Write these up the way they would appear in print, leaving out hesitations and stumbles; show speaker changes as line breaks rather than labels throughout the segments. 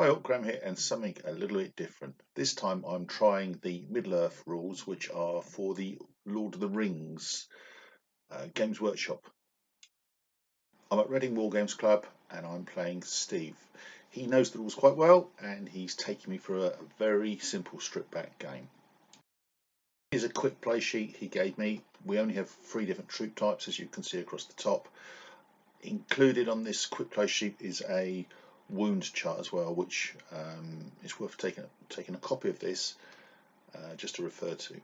Hi, Graham here, and something a little bit different. This time I'm trying the Middle-earth rules, which are for the Lord of the Rings Games Workshop. I'm at Reading Wargames Club and I'm playing Steve. He knows the rules quite well and he's taking me for a very simple strip-back game. Here's a quick play sheet he gave me. We only have 3 different troop types, as you can see across the top. Included on this quick play sheet is a wound chart as well, which is worth taking a copy of this just to refer to.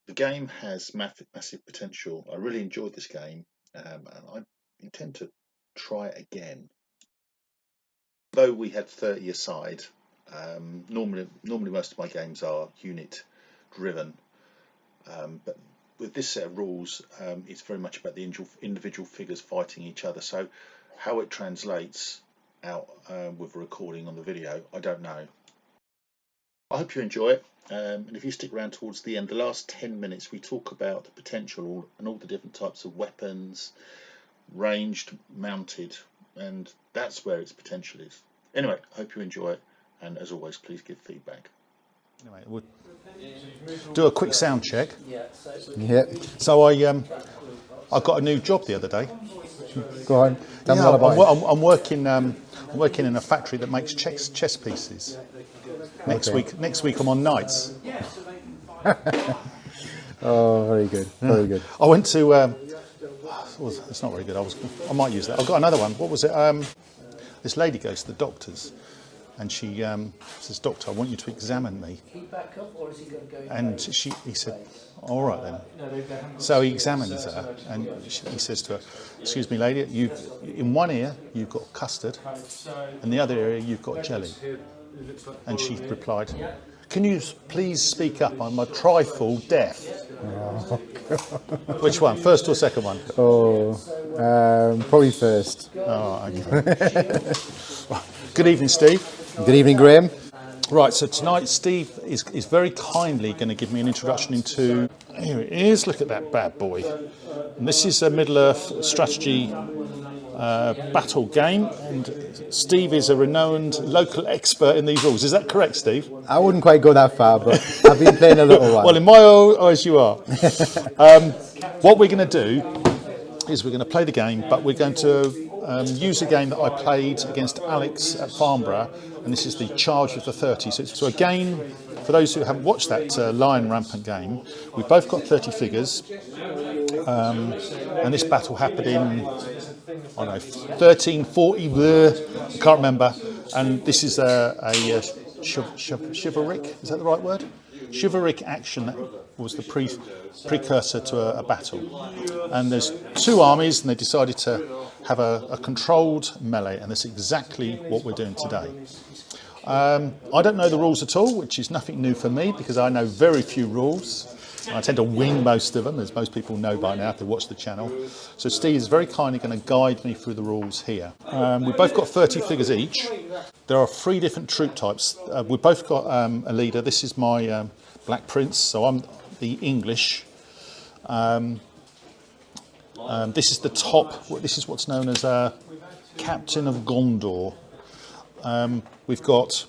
The game has massive potential. I really enjoyed this game and I intend to try it again. Though we had 30 aside, normally most of my games are unit driven, but with this set of rules it's very much about the individual figures fighting each other, so how it translates out with a recording on the video, I don't know. I hope you enjoy it, and if you stick around towards the end, the last 10 minutes we talk about the potential and all the different types of weapons, ranged, mounted, and that's where its potential is. Anyway, I hope you enjoy it, and as always, please give feedback. Anyway, we'll do a quick sound check.
Yeah.
So I got a new job the other day.
Go on. Tell me all about it.
I'm working in a factory that makes chess pieces. Next week I'm on nights.
Oh, very good. Very good.
I went to. It's not very good. I might use that. I've got another one. What was it? This lady goes to the doctors, and she says, "Doctor, I want you to examine me." And he said, "All right then." So he examines her, and he says to her, "Excuse me, lady, in one ear you've got custard, and the other ear you've got jelly." And she replied, "Can you please speak up? I'm a trifle deaf."
Oh,
which one, first or second one?
Oh, probably first.
Oh, okay. Good evening, Steve.
Good evening, Graham.
Right, so tonight Steve is very kindly going to give me an introduction into, here it is, look at that bad boy. And this is a Middle-earth strategy battle game, and Steve is a renowned local expert in these rules. Is that correct, Steve?
I wouldn't quite go that far, but I've been playing a little while.
Well, in my eyes you are. What we're going to do is we're going to play the game, but we're going to use a game that I played against Alex at Farnborough, and this is the Charge of the 30. So again, for those who haven't watched that Lion Rampant game, we've both got 30 figures, and this battle happened in, I don't know, 1340, I can't remember, and this is a chivalric, is that the right word? Chivalric action that was the precursor to a battle. And there's 2 armies, and they decided to have a controlled melee, and that's exactly what we're doing today. I don't know the rules at all, which is nothing new for me because I know very few rules. I tend to wing most of them, as most people know by now if they watch the channel. So Steve is very kindly going to guide me through the rules here. We've both got 30 figures each. There are 3 different troop types. We've both got a leader. This is my Black Prince, so I'm the English. This is the top. This is what's known as a Captain of Gondor. We've got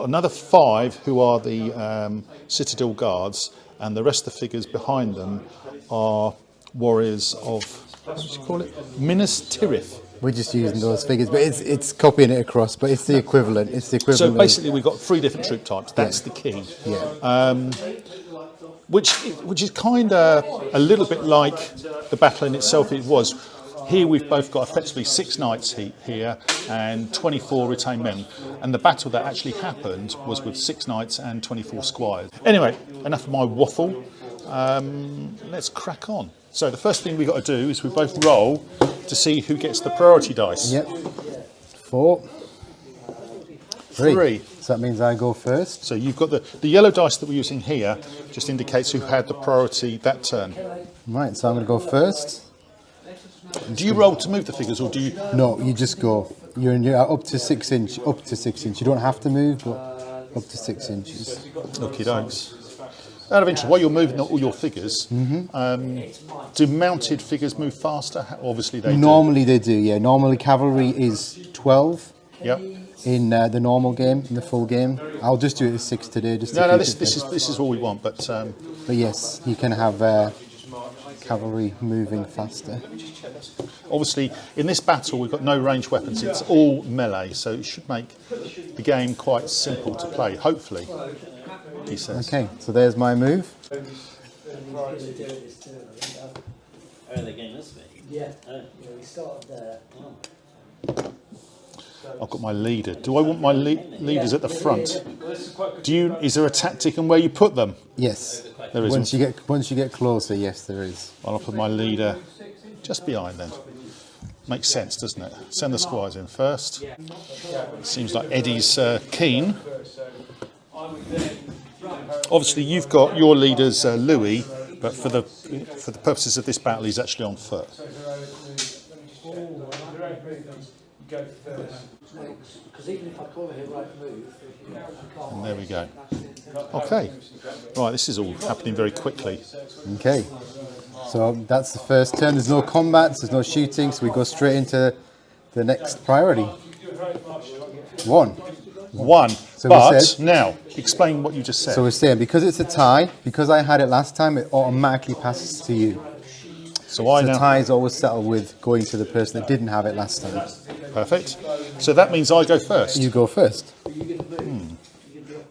another 5 who are the Citadel Guards, and the rest of the figures behind them are warriors of, what do you call it? Minas Tirith.
We're just using those figures, but it's copying it across, but it's the equivalent. It's the equivalent.
So basically we've got 3 different troop types. That's the key.
Yeah.
Which is kind of a little bit like the battle in itself it was. Here we've both got effectively 6 knights here and 24 retained men. And the battle that actually happened was with 6 knights and 24 squires. Anyway, enough of my waffle. Let's crack on. So the first thing we've got to do is we both roll to see who gets the priority dice.
Yep. 4.
3.
So that means I go first.
So you've got the yellow dice that we're using here just indicates who had the priority that turn.
Right, so I'm going to go first.
Do you roll to move the figures, or do you?
No, you just go. You're up to 6 inch. Up to 6 inch. You don't have to move, but up to 6 inches.
Okie dokes. Out of interest, while you're moving all your figures, do mounted figures move faster? Obviously they
Normally they do, yeah. Normally cavalry is 12
Yep.
in the normal game, in the full game. I'll just do it as 6 today, just to
No,
keep
this
it fair.
this is all we want. But
But yes, you can have cavalry moving faster.
obviously, in this battle, we've got no ranged weapons. It's all melee, so it should make the game quite simple to play. Hopefully, he says.
Okay, so there's my move.
Yeah, we started there.
I've got my leader. Do I want my leaders at the front? Is there a tactic in where you put them?
Yes.
There is.
Once you get closer, yes, there is.
I'll put my leader just behind them. Makes sense, doesn't it? Send the squires in first. Seems like Eddie's keen. Obviously, you've got your leader's Louis, but for the purposes of this battle, he's actually on foot.
Because even if I call it a right move,
And there we go. Okay. Right, this is all happening very quickly.
Okay. So that's the first turn. There's no combats, there's no shooting, so we go straight into the next priority. 1.
So but now, explain what you just said.
So we're saying because it's a tie, because I had it last time, it automatically passes to you.
So
The tie is always settled with going to the person that didn't have it last time.
Perfect. So that means I go first.
You go first.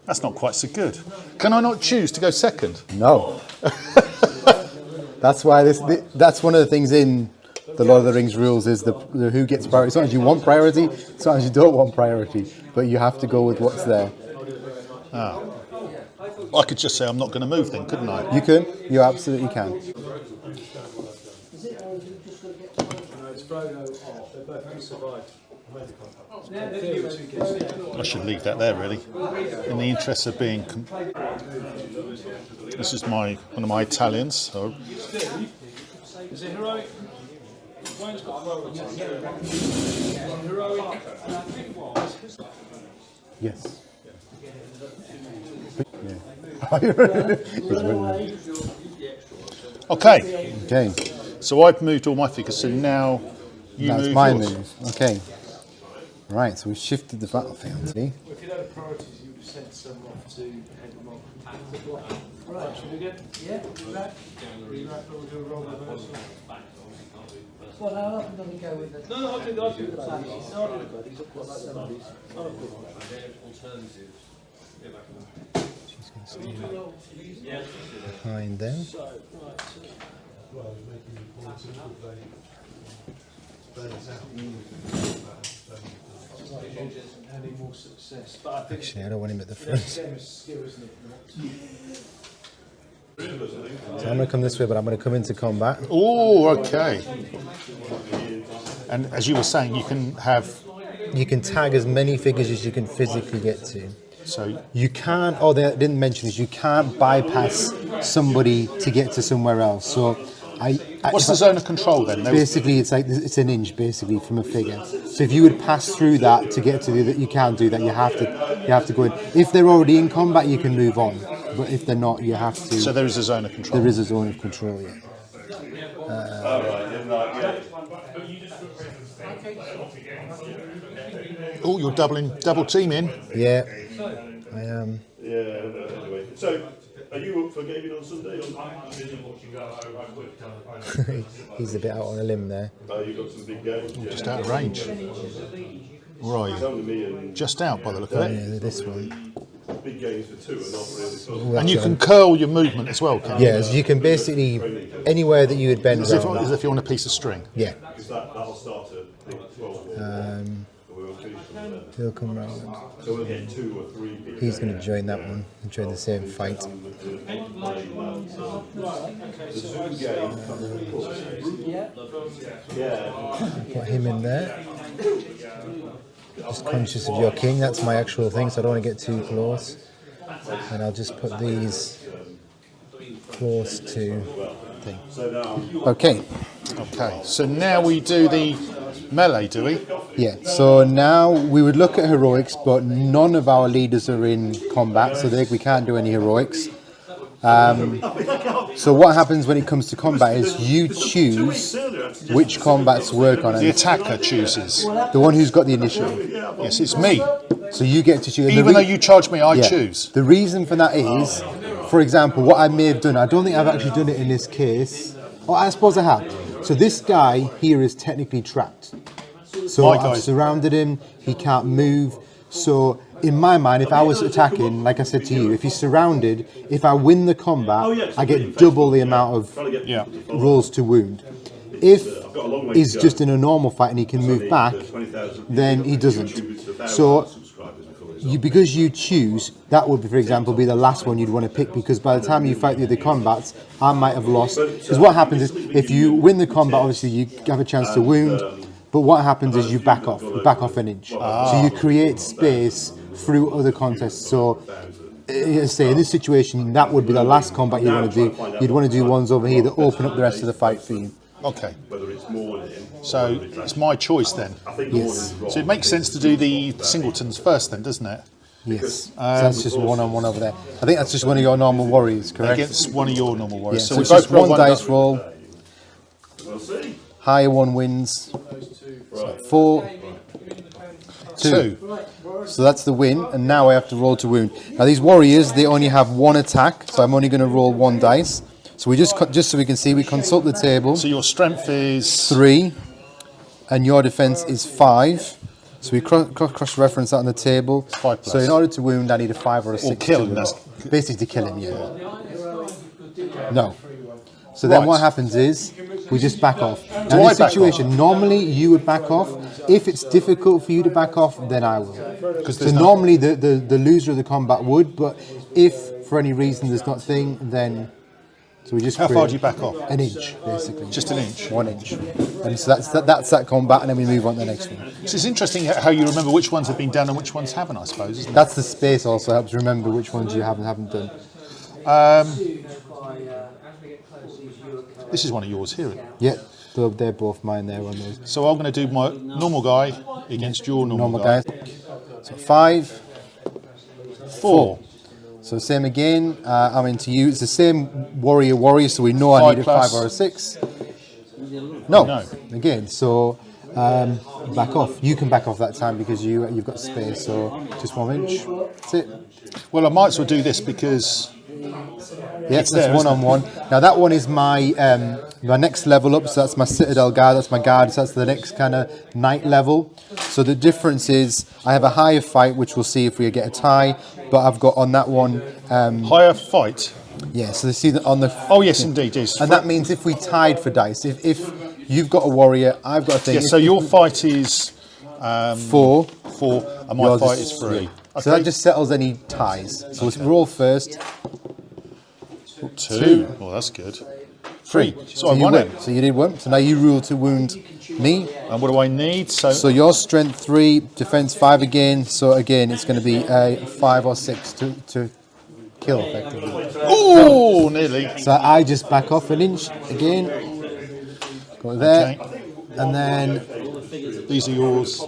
That's not quite so good. Can I not choose to go second?
No. That's why that's one of the things in the Lord of the Rings rules is the who gets priority. Sometimes you want priority, sometimes you don't want priority, but you have to go with what's there.
I could just say I'm not going to move then, couldn't I?
You can. You absolutely can.
is it or is it just going to get to
No, it's Frodo off. They both can survive.
I should leave that there, really, in the interest of being. This is one of my Italians. So.
Is it heroic? Wayne's got priority. Heroic.
Yes.
Okay.
Okay.
So I've moved all my figures. So now you
That's
move
my
yours.
move. Okay. Right. So we shifted the battlefield. See?
If you'd had priorities, you would have sent some off to head them off. Right, should we get?
Yeah.
Re-rack? Re-rack, or we'll do a roll reversal?
Well, how often does it go with the...
No, I'll do the
No, I'll do the buddies. I've got somebody's.
Behind them.
Any more success. But I think
Actually, I don't want him at the front.
it's a game of skill, isn't it?
So I'm going to come this way, but I'm going to come into combat.
Oh, okay. And as you were saying, you can have.
You can tag as many figures as you can physically get to.
So
You can't, oh, they didn't mention this, you can't bypass somebody to get to somewhere else. So
what's the zone of control then?
basically, it's like it's an inch basically from a figure. So if you would pass through that to get to the other, you can't do that. You have to go in. If they're already in combat, you can move on. But if they're not, you have to.
So there is a zone of control.
There is a zone of control. Yeah.
Oh, you're double teaming.
Yeah, I am.
Yeah, anyway. So, are you up for gaming on Sunday?
He's a bit out on a limb there.
You've got some big games.
Just out of range. Where are you?
Only me and
Just out by the look of it.
Yeah, this one.
big games for two are not really fun.
Ooh,
And you
actually,
can curl your movement as well, can you?
yeah, you can basically anywhere that you would bend
As if,
around.
as if you're on a piece of string.
Yeah,
Because that'll start at I think 12 or we won't finish from there.
he'll come round.
So we'll get 2 or 3 big
He's going to join that one and join the same fight.
The Zoom game comes of course. Yeah.
Put him in there. Just conscious of your king, that's my actual thing, so I don't want to get too close. And I'll just put these close to thing. Okay,
Okay, so now we do the melee, do we?
yeah, so now we would look at heroics, but none of our leaders are in combat, so we can't do any heroics. So what happens when it comes to combat is you choose which combat to work on.
The attacker chooses.
The one who's got the initiative.
Yes, it's me.
So you get to choose.
Even though you charge me, I choose.
The reason for that is, for example, what I may have done, I don't think I've actually done it in this case. Oh, I suppose I have. So this guy here is technically trapped. So I've surrounded him, he can't move. So in my mind, if I was attacking, like I said to you, if he's surrounded, if I win the combat, I get double the amount of rolls to wound. If he's just in a normal fight and he can move back, then he doesn't. So because you choose, that would, for example, be the last one you'd want to pick, because by the time you fight the other combats, I might have lost. Because what happens is, if you win the combat, obviously you have a chance to wound, but what happens is you back off an inch. So you create space through other contests. So, say in this situation, that would be the last combat you want to do. You'd want to do ones over here that open up the rest of the fight for you.
Okay. So it's my choice then.
Yes.
So it makes sense to do the singletons first then, doesn't it?
Yes. So that's just one-on-one over there. I think that's just one of your normal warriors, correct?
Against one of your normal warriors.
Yeah,
so
so
we
it's
both
just one dice roll.
We'll see.
Higher one wins. So 4, 2. So that's the win, and now I have to roll to wound. Now these warriors, they only have one attack, so I'm only going to roll one dice. So we just so we can see, we consult the table.
So your strength is
3, and your defense is 5. So we cross-reference that on the table.
5 plus.
So in order to wound, I need a 5 or a 6.
Or kill him.
Basically to kill him, yeah. No. So then what happens is, we just back off. Now in this situation, normally you would back off. If it's difficult for you to back off, then I will. So normally the loser of the combat would, but if for any reason there's not thing, then... So we just
How far do you back off?
An inch, basically.
Just an inch?
1 inch. And so that's that combat, and then we move on to the next one.
So it's interesting how you remember which ones have been done and which ones haven't, I suppose, isn't it?
That's the space also helps remember which ones you haven't done.
This is one of yours here.
Yeah, they're both mine there on those.
So I'm going to do my normal guy against your normal
guy. So 5,
4.
So same again, I'm into you. It's the same warrior, so we know I need a 5 or a 6. No. Again, so back off. You can back off that time because you've got space, so just 1 inch. That's it.
Well, I might as well do this because...
Yes, that's one-on-one. Now that one is my next level up, so that's my Citadel guard, that's my guard, so that's the next kind of knight level. So the difference is I have a higher fight, which we'll see if we get a tie, but I've got on that one...
higher fight?
Yeah, so they see that on the...
Oh yes, indeed, yes.
And that means if we tied for dice, if you've got a warrior, I've got a thing...
Yeah, so your fight is...
4,
and my fight is 3. Okay.
So that just settles any ties. So let's roll first.
2. Well, that's good. 3. So I won it.
So you did 1. So now you rule to wound me.
And what do I need?
So your strength 3, defense 5 again. So again, it's going to be a 5 or 6 to kill effectively.
Oh, nearly.
So I just back off an inch again. Go there. Okay. And then
these are yours.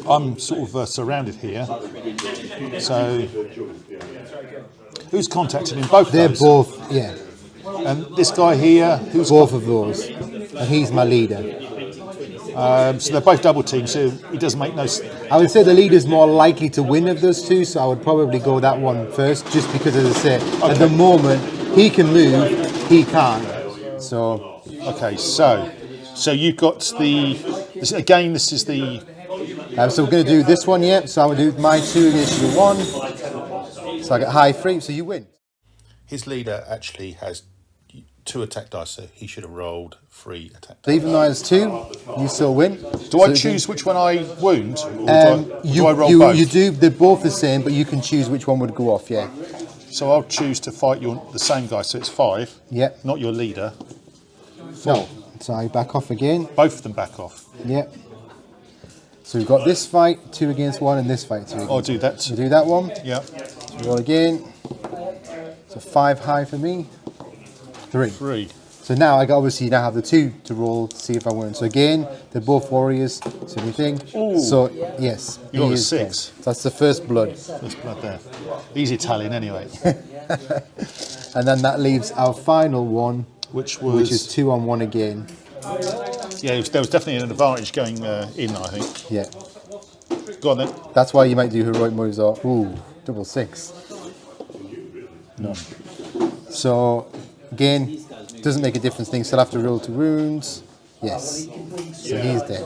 I'm sort of surrounded here. So who's contacted in both of those?
They're both, yeah.
And this guy here, who's
both of those, and he's my leader.
So they're both double teams, so it doesn't make no sense.
I would say the leader's more likely to win of those two, so I would probably go that one first, just because, as I say, at the moment he can move, he can't. So
okay, so you've got this is the.
So we're going to do this one, yeah. So I'm going to do my 2 against your 1. So I get high 3, so you win.
His leader actually has 2 attack dice, so he should have rolled 3 attack dice.
So even though I has 2, you still win.
Do I choose which one I wound, or do I roll both?
You do. They're both the same, but you can choose which one would go off. Yeah.
So I'll choose to fight the same guy. So it's 5.
Yeah.
Not your leader. 4.
No. So I back off again.
Both of them back off.
Yeah. So we've got this fight 2 against 1, and this fight 2 against 1.
I'll do that.
You do that one.
Yeah.
So roll again. So 5 high for me. 3. So now I obviously now have the 2 to roll to see if I win. So again, they're both warriors. Same thing.
Ooh.
So yes,
You got
he
a
is
6.
dead. So that's the first blood.
First blood there. He's Italian anyway.
And then that leaves our final one,
Which was...
which is 2 on 1 again.
Yeah, there was definitely an advantage going in, I think.
Yeah.
Go on then.
That's why you might do heroic moves or double 6. No. So again, doesn't make a difference. Things still have to roll to wounds. Yes. So he's dead.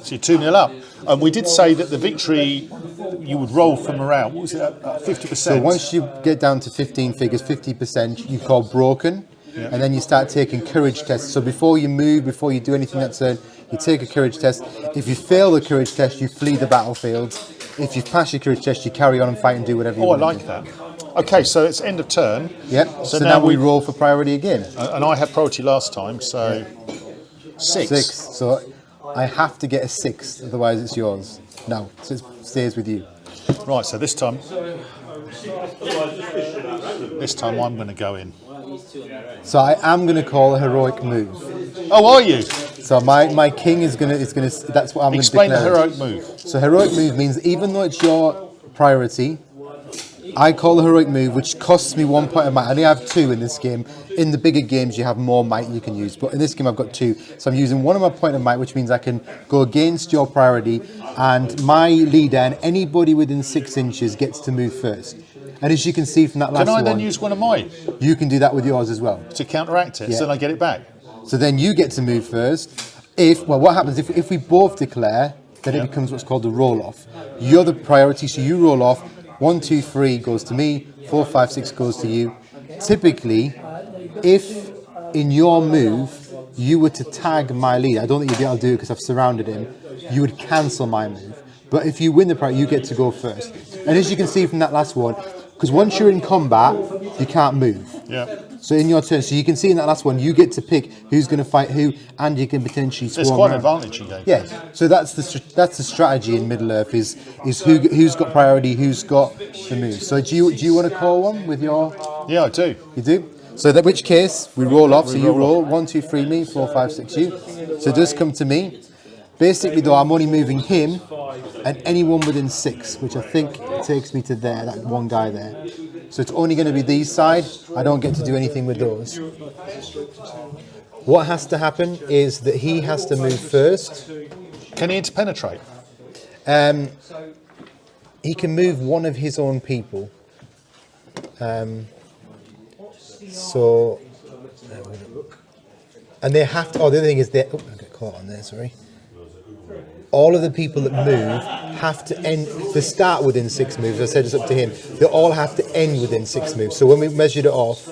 So you're 2-0 up. And we did say that the victory you would roll from around, what was it, 50%?
So once you get down to 15 figures, 50% you call broken, and then you start taking courage tests. So before you move, before you do anything that turn, you take a courage test. If you fail the courage test, you flee the battlefield. If you pass your courage test, you carry on and fight and do whatever you want.
I like that. Okay, so it's end of turn.
Yep. So now we roll for priority again.
And I had priority last time, so 6.
6. So I have to get a 6, otherwise it's yours. No, so it stays with you.
Right, so this time I'm going to go in.
So I am going to call a heroic move.
Oh, are you?
So my king is going to that's what I'm going to
Explain the
declare.
heroic move.
So heroic move means even though it's your priority, I call the heroic move, which costs me 1 point of might. I only have 2 in this game. In the bigger games, you have more might you can use, but in this game, I've got 2. So I'm using 1 of my point of might, which means I can go against your priority, and my leader and anybody within 6 inches gets to move first. And as you can see from that last one,
Can I then use one of mine
you can do that with yours as well.
to counteract it?
Yeah.
So then I get it back.
So then you get to move first. What happens if we both declare, then it becomes what's called the roll off. You're the priority, so you roll off. 1, 2, 3 goes to me. 4, 5, 6 goes to you. Typically, if in your move you were to tag my lead, I don't think you'd be able to do it because I've surrounded him. You would cancel my move. But if you win the priority, you get to go first. And as you can see from that last one, because once you're in combat, you can't move.
Yeah.
So in your turn, so you can see in that last one, you get to pick who's going to fight who, and you can potentially swarm
There's quite an
around.
advantage in game.
Yeah, so that's the strategy in Middle Earth is who's got priority, who's got the move. So do you want to call one with your?
Yeah, I do.
You do. So in which case we roll off. So you roll 1, 2, 3 me, 4, 5, 6 you. So it does come to me. Basically, though, I'm only moving him and anyone within 6, which I think takes me to there. That one guy there. So it's only going to be these side. I don't get to do anything with those. What has to happen is that he has to move first.
Can he interpenetrate?
He can move one of his own people. And they have to. Oh, the other thing is that. Oh, I got caught on there. Sorry. All of the people that move have to end. They start within 6 moves. I said it's up to him. They all have to end within 6 moves. So when we measured it off,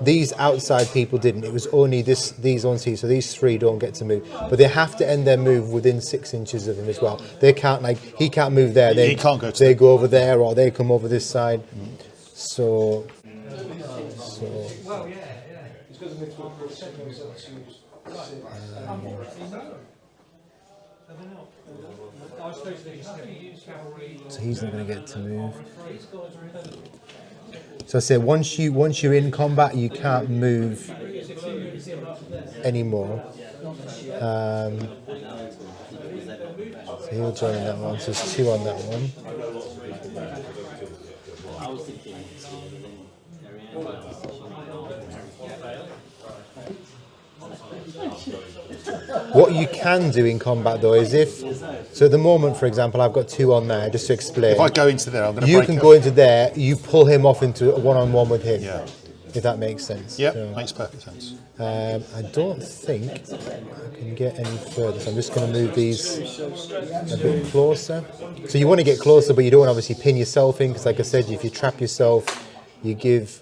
these outside people didn't. It was only these on C. So these 3 don't get to move, but they have to end their move within 6 inches of him as well. They can't he can't move there.
He can't go.
They go over there, or they come over this side. So. So he's not going to get to move. So I say once you're in combat, you can't move anymore. So he'll join that one. So there's 2 on that one. What you can do in combat though is so at the moment, for example, I've got 2 on there, just to explain.
If I go into there, I'm going to
You
break
can
up.
go into there, you pull him off into a one-on-one with him.
Yeah.
If that makes sense.
Yep,
So,
makes perfect sense.
I don't think I can get any further, so I'm just going to move these a bit closer. So you want to get closer, but you don't want to obviously pin yourself in, because like I said, if you trap yourself, you give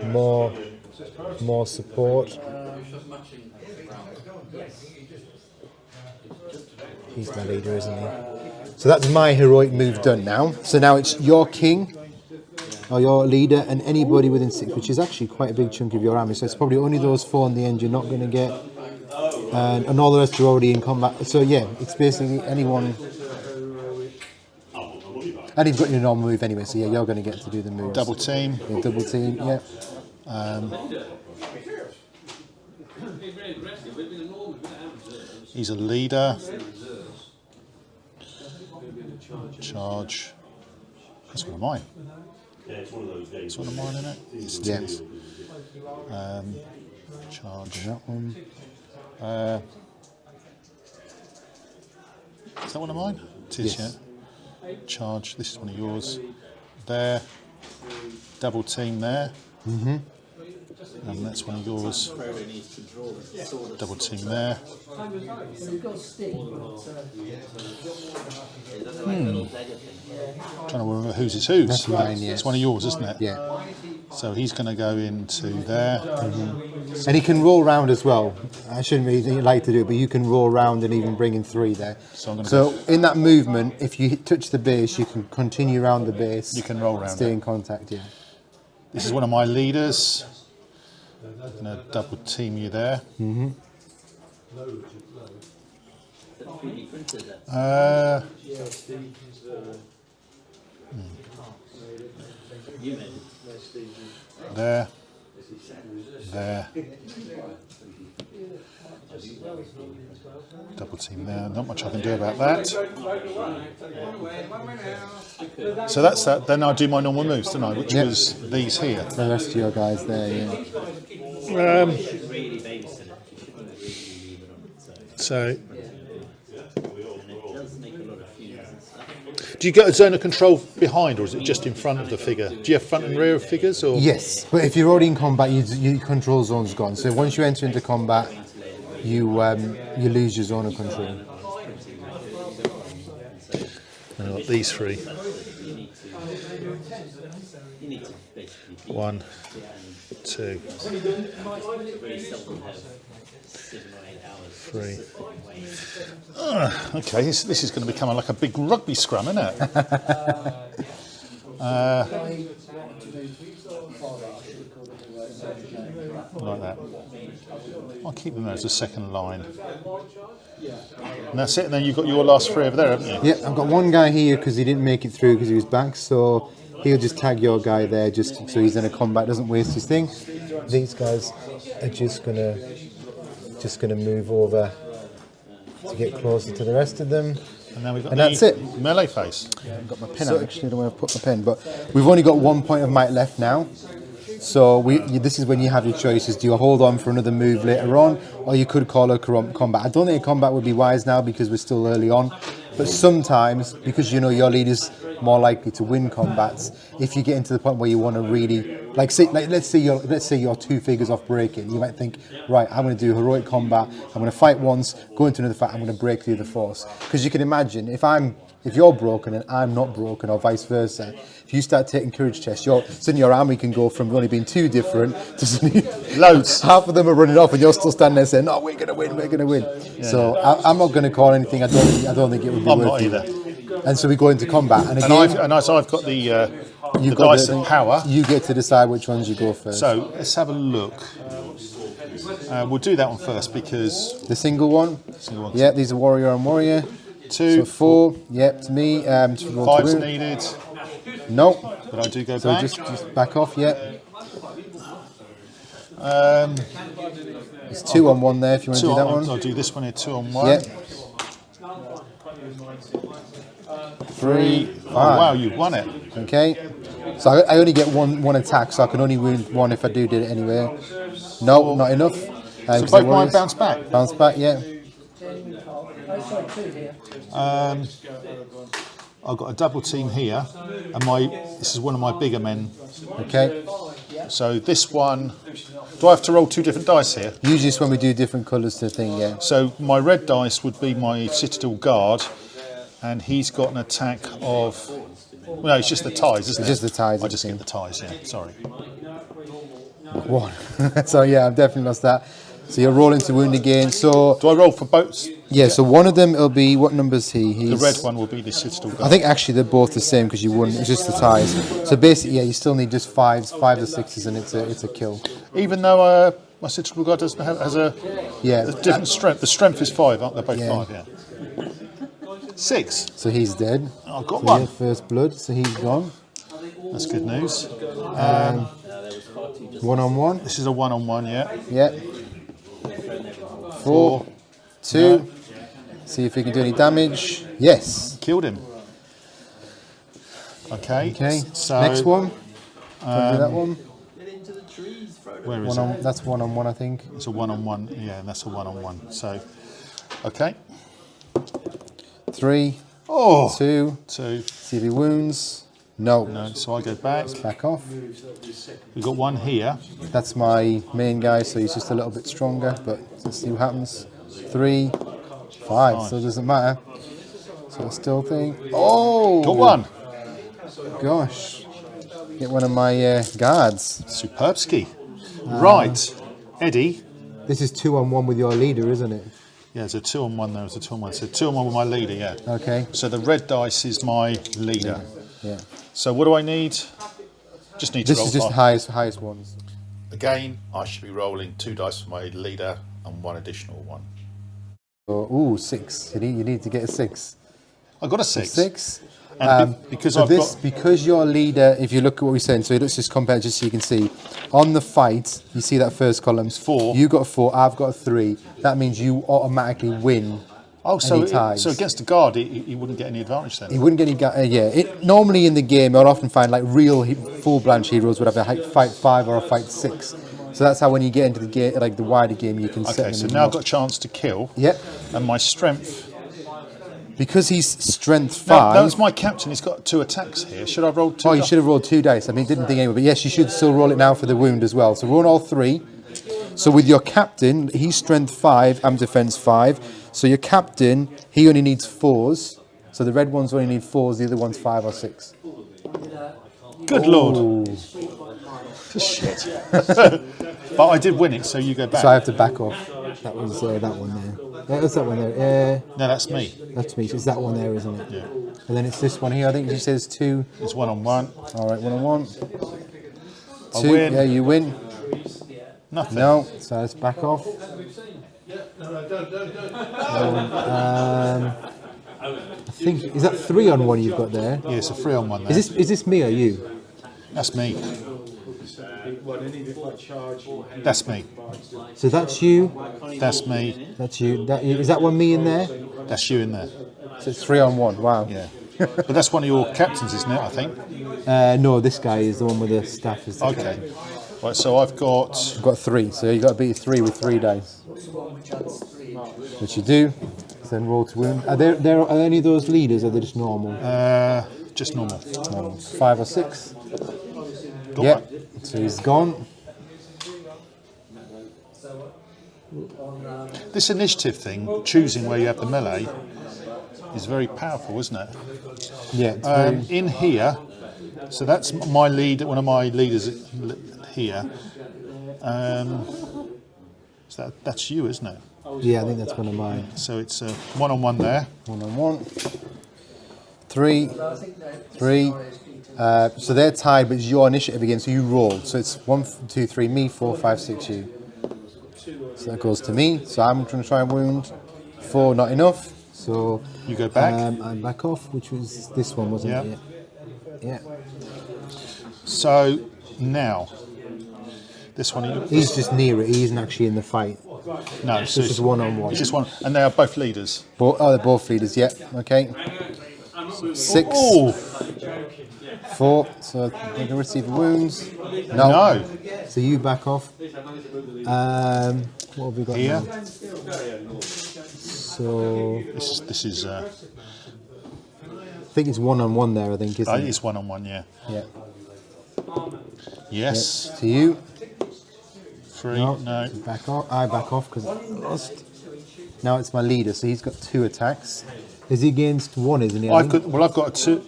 more support. He's my leader, isn't he? So that's my heroic move done now. So now it's your king, or your leader, and anybody within 6, which is actually quite a big chunk of your army. So it's probably only those 4 in the end you're not going to get, and all the rest are already in combat. So yeah, it's basically anyone. And you've got your normal move anyway, so yeah, you're going to get to do the moves.
Double team.
Yeah, double team, yeah.
He's a leader. Charge. That's one of mine.
Yeah, it's one of those games.
It's one of mine, isn't it? It's
Yes.
Charge.
That one.
Is that one of mine? It is,
Yes.
yeah. Charge. This is one of yours. There. Double team there.
Mm-hmm.
And that's one of yours. Double team there.
We've got stick.
Trying to remember whose is whose.
That's mine, yeah.
It's one of yours, isn't it?
Yeah.
So he's going to go into there.
And he can roll round as well. I shouldn't really like to do it, but you can roll round and even bring in 3 there.
So I'm going to
So in that movement, if you touch the base, you can continue around the base.
You can roll round
Stay
it.
in contact, yeah.
This is one of my leaders. I'm going to double team you there.
Mm-hmm.
There. There. Double team there. Not much I can do about that. So that's that. Then I'll do my normal moves, don't I? Which
Yep.
was these here.
The rest of your guys there, yeah.
So, do you get a zone of control behind, or is it just in front of the figure? Do you have front and rear of figures, or
Yes, but if you're already in combat, your control zone's gone. So once you enter into combat, you lose your zone of control.
And I've got these 3. 1, 2, 3. Okay, this is going to become like a big rugby scrum, isn't it? Like that. I'll keep them there as a second line. And that's it, and then you've got your last 3 over there, haven't you?
Yeah, I've got one guy here because he didn't make it through because he was back, so he'll just tag your guy there just so he's in a combat, doesn't waste his thing. These guys are just gonna move over to get closer to the rest of them.
And now we've got
And that's it.
melee face.
I've got my pen out, actually, I don't want to put my pen, but we've only got 1 point of might left now. So this is when you have your choices. Do you hold on for another move later on, or you could call a combat? I don't think a combat would be wise now because we're still early on. But sometimes, because you know your leader's more likely to win combats, if you get into the point where you want to really, let's say you're 2 figures off breaking, you might think, right, I'm going to do heroic combat. I'm going to fight once, go into another fight. I'm going to break the other force. Because you can imagine if you're broken and I'm not broken, or vice versa, if you start taking courage tests, suddenly your army can go from only being 2 different to suddenly
Loads.
half of them are running off, and you're still standing there saying, "No, we're going to win, we're going to win."
Yeah.
So I'm not going to call anything. I don't think it would be
I'm
worth
not
it.
either.
And so we go into combat, and again,
I've got the
you've
dice
got
of power.
You get to decide which ones you go first.
So let's have a look. We'll do that one first because
the single one. Yeah, these are warrior and warrior.
2,
So 4. Yep, it's me. To roll to
5's
win.
needed,
Nope.
but I do go
So
back.
just back off. Yeah. It's 2 on 1 there if you want to do that one.
I'll do this one here. 2 on 1.
Yep.
3.
5.
Oh, wow, you won it.
Okay. So I only get one attack, so I can only win 1 if I do it anyway. No, not enough.
So both mine bounce back.
Bounce back, yeah.
Oh, sorry, 2 here.
I've got a double team here, and this is one of my bigger men.
Okay.
So this one, do I have to roll 2 different dice here?
Usually it's when we do different colours to the thing, yeah.
So my red dice would be my Citadel Guard, and he's got an attack of. Well, no, it's just the ties, isn't it?
It's just the ties,
I just
I
get
think.
the ties. Yeah, sorry.
1. So yeah, I've definitely lost that. So you're rolling to wound again. So
Do I roll for both?
yeah, so one of them it'll be, what number is he?
The red one will be the Citadel Guard.
I think actually they're both the same because you wouldn't. It's just the ties. So basically, yeah, you still need just 5s or 6s, and it's a kill.
Even though my Citadel Guard has a different strength. The strength is 5, aren't they? Both
Yeah.
5, yeah. 6.
So he's dead.
I've got
So
one.
yeah, first blood. So he's gone.
That's good news.
1-on-1.
This is a 1-on-1, yeah.
Yeah. 4, 2. See if we can do any damage. Yes.
Killed him. Okay.
Okay.
So
Next one. Can we do that one?
where is it?
That's 1-on-1, I think.
It's a 1-on-1. Yeah, that's a 1-on-1. So, okay.
3,
Oh,
2.
2.
See if he wounds. No.
No, so I go back.
Back off.
We've got one here.
That's my main guy, so he's just a little bit stronger, but let's see what happens. 3, 5, so it doesn't matter. So I still think. Oh!
Got one.
Gosh. Get one of my guards.
Superb ski. Right, Eddie.
This is 2-on-1 with your leader, isn't it?
Yeah, there's a 2-on-1 there. There's a 2-on-1. So 2-on-1 with my leader, yeah.
Okay.
So the red dice is my leader.
Yeah.
So what do I need? Just need to
This
roll
is just the
five.
highest ones.
Again, I should be rolling 2 dice for my leader and 1 additional one.
So, ooh, 6. You need to get a 6.
I got a 6.
6.
And because
so
I've
this,
got
because your leader, if you look at what we're saying, so let's just compare just so you can see. On the fight, you see that first column.
4.
You got a 4, I've got a 3. That means you automatically win.
so
any ties.
so against a guard, he wouldn't get any advantage then.
He wouldn't get any. Normally in the game, I'll often find like real full branch heroes would have a fight 5 or a fight 6. So that's how when you get into the game, like the wider game, you can set
Okay,
them
so
in
now I've
more.
got a chance to kill.
Yep.
And my strength.
Because he's strength
No,
5.
that was my captain. He's got 2 attacks here. Should I roll 2?
Oh, you should have rolled 2 dice. I mean, didn't think anyway. But yes, you should still roll it now for the wound as well. So roll all 3. So with your captain, he's strength 5, I'm defense 5. So your captain, he only needs 4s. So the red ones only need 4s, the other one's 5 or 6.
Good lord. Shit. But I did win it, so you go back.
So I have to back off. That was that one there. What's that one there?
No, that's me.
That's me. So it's that one there, isn't it?
Yeah.
And then it's this one here. I think you said there's 2.
It's 1-on-1.
All right, 1-on-1.
I
2.
win.
Yeah, you win.
Nothing.
No, so let's back off. I think is that 3-on-1 you've got there?
Yeah, it's a 3-on-1 there.
Is this me or you?
That's me. That's me.
So that's you.
That's me.
That's you. Is that one me in there?
That's you in there.
So it's 3-on-1. Wow.
Yeah. But that's one of your captains, isn't it, I think?
No, this guy is the one with the staff. Is the
Okay. Right, so I've got...
You've got 3, so you've got to beat 3 with 3 dice. Which you do. So then roll to wound. Are there any of those leaders, or are they just normal?
Just normal.
5 or 6.
Got
Yep.
one.
So he's gone.
This initiative thing, choosing where you have the melee, is very powerful, isn't it?
Yeah. It's very,
In here, so that's my lead, one of my leaders here. So that's you, isn't it?
yeah, I think that's one of mine.
So it's a 1-on-1 there.
1-on-1. 3. 3. So they're tied, but it's your initiative again, so you roll. So it's 1, 2, 3, me, 4, 5, 6, you. So that goes to me. So I'm going to try and wound. 4, not enough. So
You go back.
I'm back off, which was this one, wasn't
Yeah.
it? Yeah.
So now, this one.
He's just near it. He isn't actually in the fight.
No, so
This is 1-on-1.
It's just one, and they are both leaders.
They're both leaders. Yeah. Okay. 6.
Oh
4. So they can receive wounds.
no!
So you back off. What have we got
Here.
now? So
This is
I think it's 1-on-1 there. I think isn't it?
it's 1-on-1. Yeah.
Yeah.
Yes.
To you.
3.
No.
No.
Back off. I back off because I lost. Now it's my leader. So he's got 2 attacks. Is he against 1? Isn't he? I think?
I've got a 2.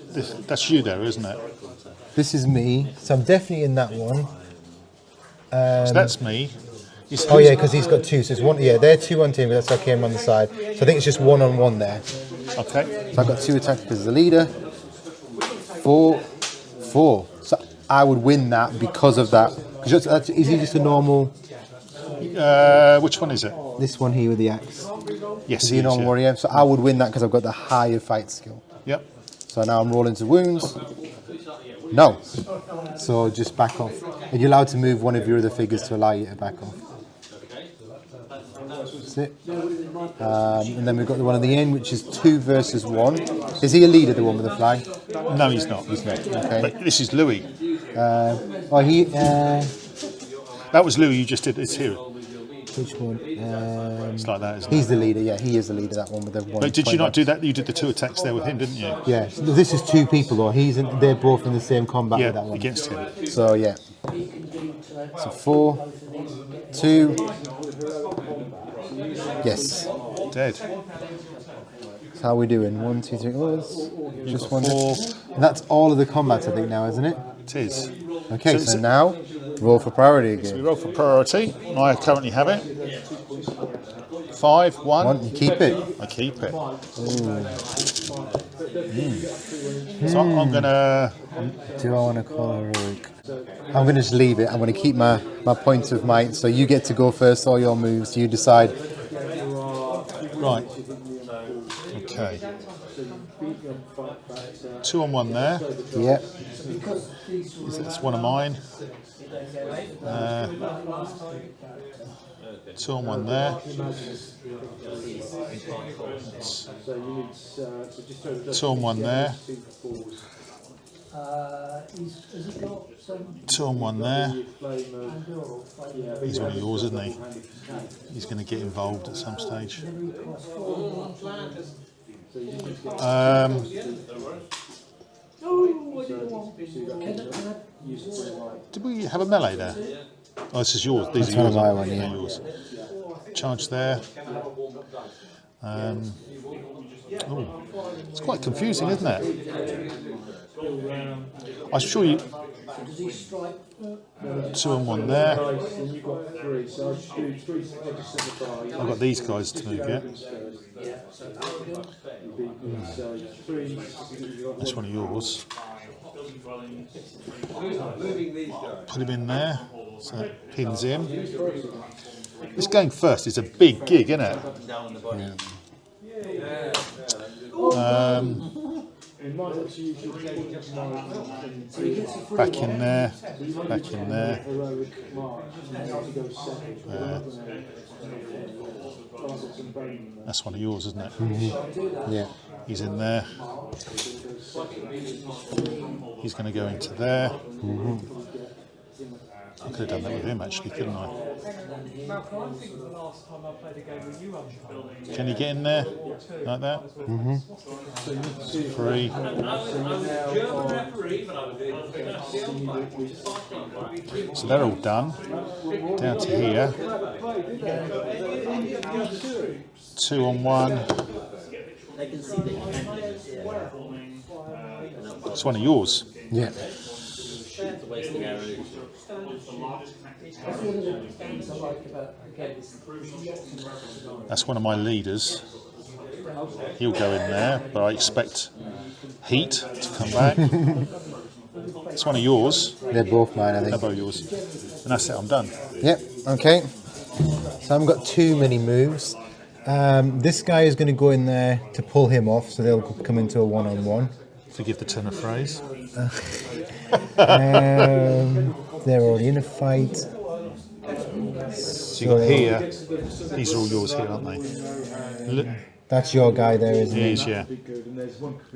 That's you there, isn't it?
This is me. So I'm definitely in that one.
So that's me.
Oh yeah, because he's got 2. So it's 1. Yeah, they're 2 on team, but that's okay. I'm on the side. So I think it's just 1-on-1 there.
Okay.
So I've got 2 attacks because the leader. 4. So I would win that because of that. Is he just a normal?
Which one is it?
This one here with the axe.
Yes.
Is he a normal warrior? So I would win that because I've got the higher fight skill.
Yep.
So now I'm rolling to wounds. No. So just back off. And you're allowed to move one of your other figures to allow you to back off. That's it. And then we've got the one at the end, which is 2 versus 1. Is he a leader, the one with the flag?
No, he's not.
He's not. Okay.
But this is Louis.
That
was Louis you just did. It's here.
Which one?
It's like that, isn't
He's
it?
the leader, yeah, he is the leader, that one with the one.
But did you not do that? You did the 2 attacks there with him, didn't you?
Yeah, so this is 2 people though. They're both in the same combat with that one.
Against him.
So yeah. So 4, 2. Yes.
Dead.
So how are we doing? 1, 2, 3. Oh, just one.
4.
And that's all of the combats, I think, now, isn't it?
It is.
Okay, so now roll for priority again.
So we roll for priority. I currently have it. 5, 1.
You keep it.
I keep it. So I'm gonna.
Do I want to call a heroic? I'm going to just leave it. I'm going to keep my points of might. So you get to go first, all your moves. You decide.
Right. Okay. 2 on 1 there.
Yep.
That's one of mine. 2 on 1 there. 2 on 1 there. 2 on 1 there. He's one of yours, isn't he? He's going to get involved at some stage. Did we have a melee there? Oh, this is yours. These
That's
are yours.
one of my one, yeah.
Yours. Charge there. It's quite confusing, isn't it? I'm sure you. 2 on 1 there. I've got these guys to move yet. That's one of yours. Put him in there, so that pins him. This going first is a big gig, isn't it? Back in there, back in there. That's one of yours, isn't it?
Yeah.
He's in there. He's going to go into there. I could have done that with him actually, couldn't I? Can you get in there? Like that? 3. So they're all done. Down to here. 2 on 1. It's one of yours.
Yeah.
That's
one of my leaders. He'll go in there, but I expect heat to come back. It's one of yours.
They're both mine, I think.
They're both yours. And that's it, I'm done.
Yep, okay. So I've got too many moves. This guy is going to go in there to pull him off, so they'll come into a one-on-one.
Forgive the turn of phrase.
They're already in a fight.
So you got here. These are all yours here, aren't they?
That's your guy there, isn't it?
He is, yeah.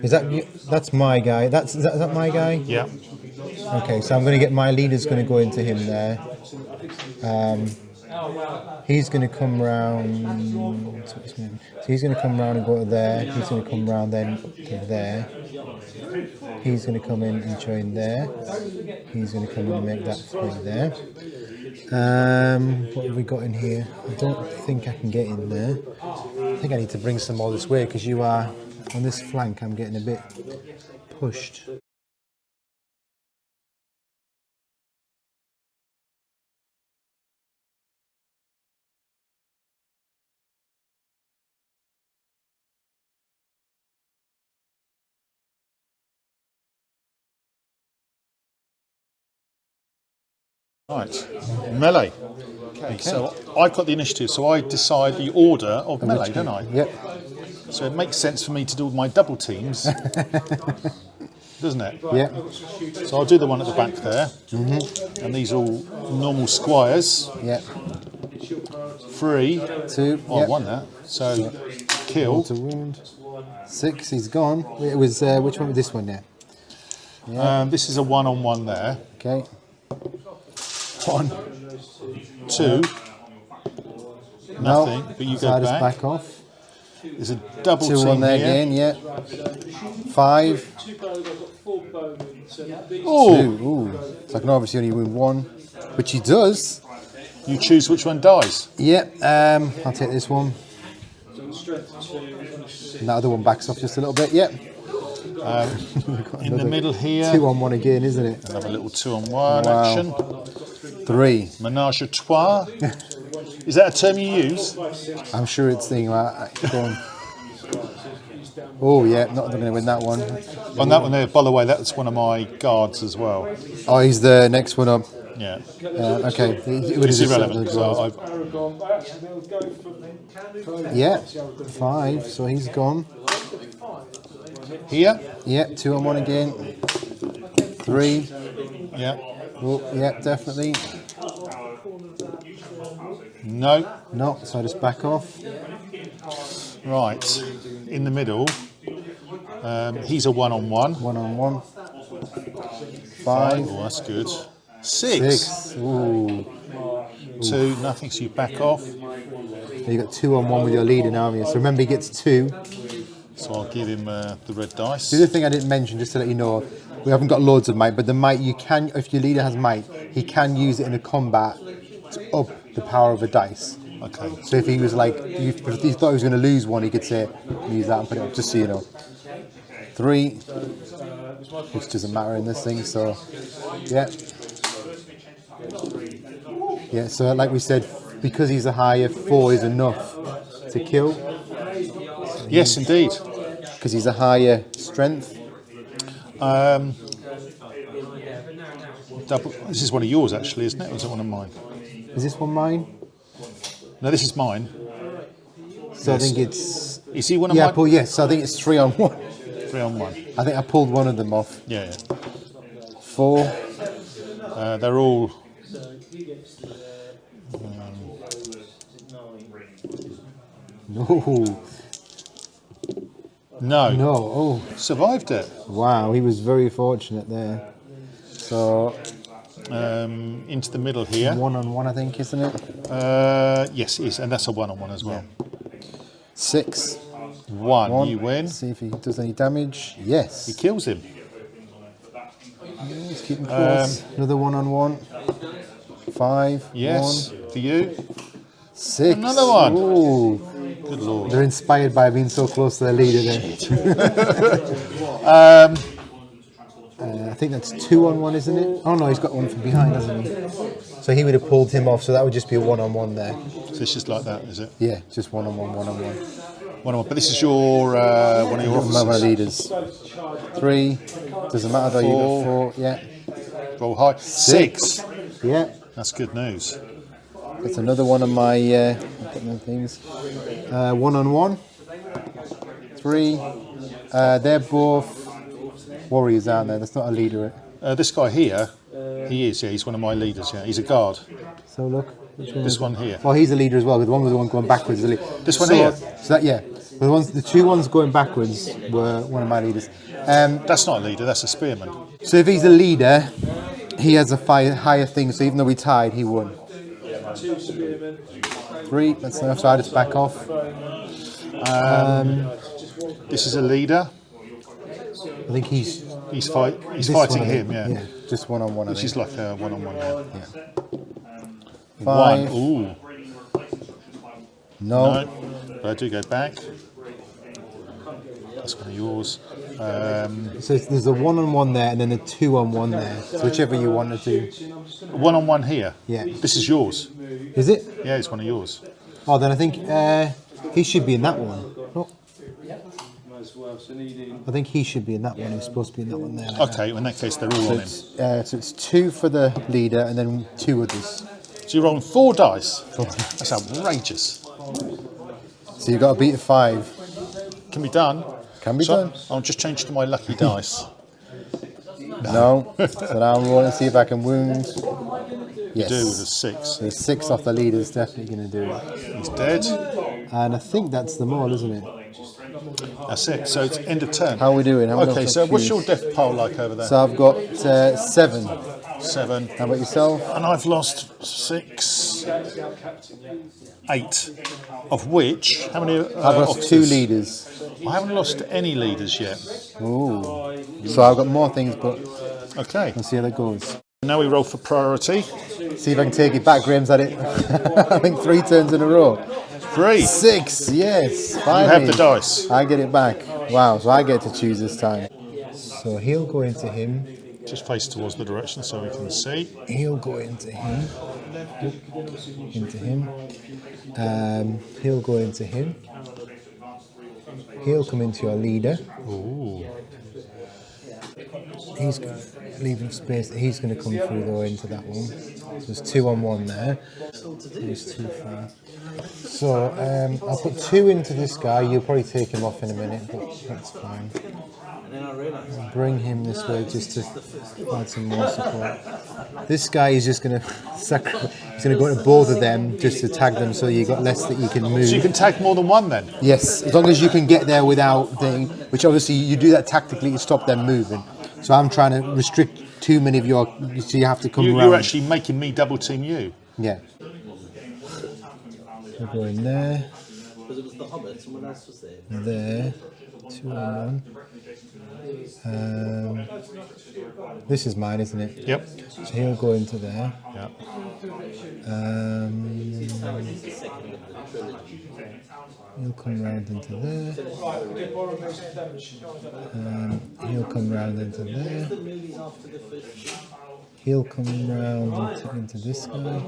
Is that you? That's my guy. Is that my guy?
Yeah.
Okay, so I'm going to get my leader's going to go into him there. He's going to come round. So he's going to come round and go to there. He's going to come round then to there. He's going to come in and join there. He's going to come in and make that 3 there. What have we got in here? I don't think I can get in there. I think I need to bring some more this way because you are on this flank. I'm getting a bit pushed.
Right, melee. Okay. So I've got the initiative, so I decide the order of melee, don't I?
Yep.
So it makes sense for me to do my double teams. doesn't it?
Yeah.
So I'll do the one at the back there. And these are all normal squires.
Yeah.
3.
2.
Oh, I
Yeah.
won that. So kill.
To wound. 6. He's gone. It was which one was this one? Yeah.
This is a 1-on-1 there.
Okay. 1.
2. Nothing. But you
So
go
I just
back.
back off.
There's a double
2
team
on there
here.
again. Yeah. 5.
2 bowmen, I've got 4 bowmen. So these
Oh,
2. Ooh. So I can obviously only win 1, which he does.
you choose which one dies.
Yeah. I'll take this one.
strength 2.
And that other one backs off just a little bit. Yeah.
In the middle here,
2 on 1 again, isn't it?
another little 2-on-1
Wow.
action.
3.
Menage a trois. Is that a term you use?
I'm sure it's thing. Go on. Oh yeah, not going to win that one.
On that one there, by the way, that's one of my guards as well.
Oh, he's the next one up.
Yeah,
Okay.
it's irrelevant. So I've,
Aragon, but actually they'll go for
Yeah. 5. So he's gone.
here,
Yeah. 2 on 1 again. 3.
yeah,
Oh yeah, definitely.
no,
No. So I just back off.
right. In the middle, he's a 1-on-1.
1 on 1. 5.
Oh, that's good. 6.
6. Ooh.
2, nothing, so you back off.
You got 2 on 1 with your leader now. So remember, he gets 2.
So I'll give him the red dice.
The other thing I didn't mention, just to let you know, we haven't got loads of might, but the might you can, if your leader has might, he can use it in a combat to up the power of a dice.
Okay.
So if he was like, if he thought he was going to lose one, he could say, use that and put it up, just so you know. 3, which doesn't matter in this thing, so, yeah. Yeah, so like we said, because he's a higher, 4 is enough to kill,
Yes, indeed.
because he's a higher strength.
Double. This is one of yours, actually, isn't it? Or is it one of mine?
Is this one mine?
No, this is mine.
So
Yes.
I think it's,
Is he one of
yeah,
mine?
Paul, yes, so I think it's 3 on 1.
3-on-1.
I think I pulled one of them off.
Yeah,
4.
yeah. They're all.
No.
No.
No. Oh,
Survived it.
wow. He was very fortunate there. So
Into the middle here.
1 on 1, I think, isn't it?
Yes, it is, and that's a 1-on-1 as well.
6.
1, you win.
See if he does any damage. Yes.
He kills him.
Let's keep him close. Another 1 on 1. 5.
Yes,
1.
for you.
6.
Another one.
Ooh.
Good lord.
They're inspired by being so close to their leader then. I think that's 2 on 1, isn't it? Oh no, he's got one from behind, hasn't he? So he would have pulled him off, so that would just be a 1 on 1 there.
So it's just like that, is it?
Yeah, just 1 on 1, 1 on 1.
1-on-1. But this is your one of your
My
officers.
leaders. 3. Doesn't matter though, you got 4. Yeah.
Roll high. 6.
Yeah.
That's good news.
That's another one of my things. 1 on 1. 3. They're both warriors, aren't they? That's not a leader.
This guy here, he is. Yeah, he's one of my leaders. Yeah, he's a guard.
So look. Which one
This
is-
one here.
Well, he's a leader as well. But the one with the one going backwards is a leader.
This one here?
So that, yeah. The 2 ones going backwards were one of my leaders.
That's not a leader. That's a spearman.
So if he's a leader, he has a higher thing. So even though we tied, he won.
2 spearmen.
3. That's enough. So I just back off.
This is a leader.
I think he's
He's
this
fighting
one, I
him.
think.
Yeah.
Just 1 on 1.
Which is like a 1-on-1. Yeah.
5.
1. Ooh.
No.
No. But I do go back. That's one of yours.
So there's a 1 on 1 there, and then a 2 on 1 there. So whichever you want to do.
1-on-1 here.
Yeah.
This is yours.
Is it?
Yeah, it's one of yours.
Oh, then I think he should be in that one. No,
As well, so needing
I think he should be in that one. He's supposed to be in that one there.
Okay, in that case, they're all on him.
So it's 2 for the leader, and then 2 others.
So you're rolling 4 dice. That's outrageous.
So you've got to beat a 5.
Can be done.
Can be
So
done.
I'll just change to my lucky dice.
No. So now I'm rolling to see if I can wound. Yes.
Do with a 6.
The 6 off the leader is definitely going to do it.
He's dead.
And I think that's them all, isn't it?
That's it. So it's end of turn.
How are we doing? How
Okay, so what's your death pile like over there?
So I've got 7.
7.
How about yourself?
And I've lost 6, 8. Of which, how many?
I've lost
officers?
2 leaders.
I haven't lost any leaders yet.
Ooh. So I've got more things, but
Okay.
let's see how that goes.
Now we roll for priority.
See if I can take it back. Graham's had it, I think 3 turns in a row.
3.
6, yes.
You
Finally.
have the dice.
I get it back. Wow, so I get to choose this time. So he'll go into him.
Just face towards the direction so we can see.
He'll go into him. Into him. He'll go into him. He'll come into your leader.
Ooh.
He's leaving space. He's going to come through though into that one. So there's 2 on 1 there. He's too far. So I'll put 2 into this guy. You'll probably take him off in a minute, but that's fine. I'll bring him this way just to provide some more support. This guy is just going to he's going to go into both of them just to tag them, so you've got less that you can move.
So you can tag more than one then?
Yes, as long as you can get there without thing, which obviously you do that tactically to stop them moving. So I'm trying to restrict too many of your, so you have to come around.
You're actually making me double team you.
Yeah. We'll go in there.
Because it was the Hobbit, someone else was there.
There. 2 on 1. This is mine, isn't it?
Yep.
So he'll go into there.
Yep.
He'll come round into there. He'll come round into there. He'll come round into this guy.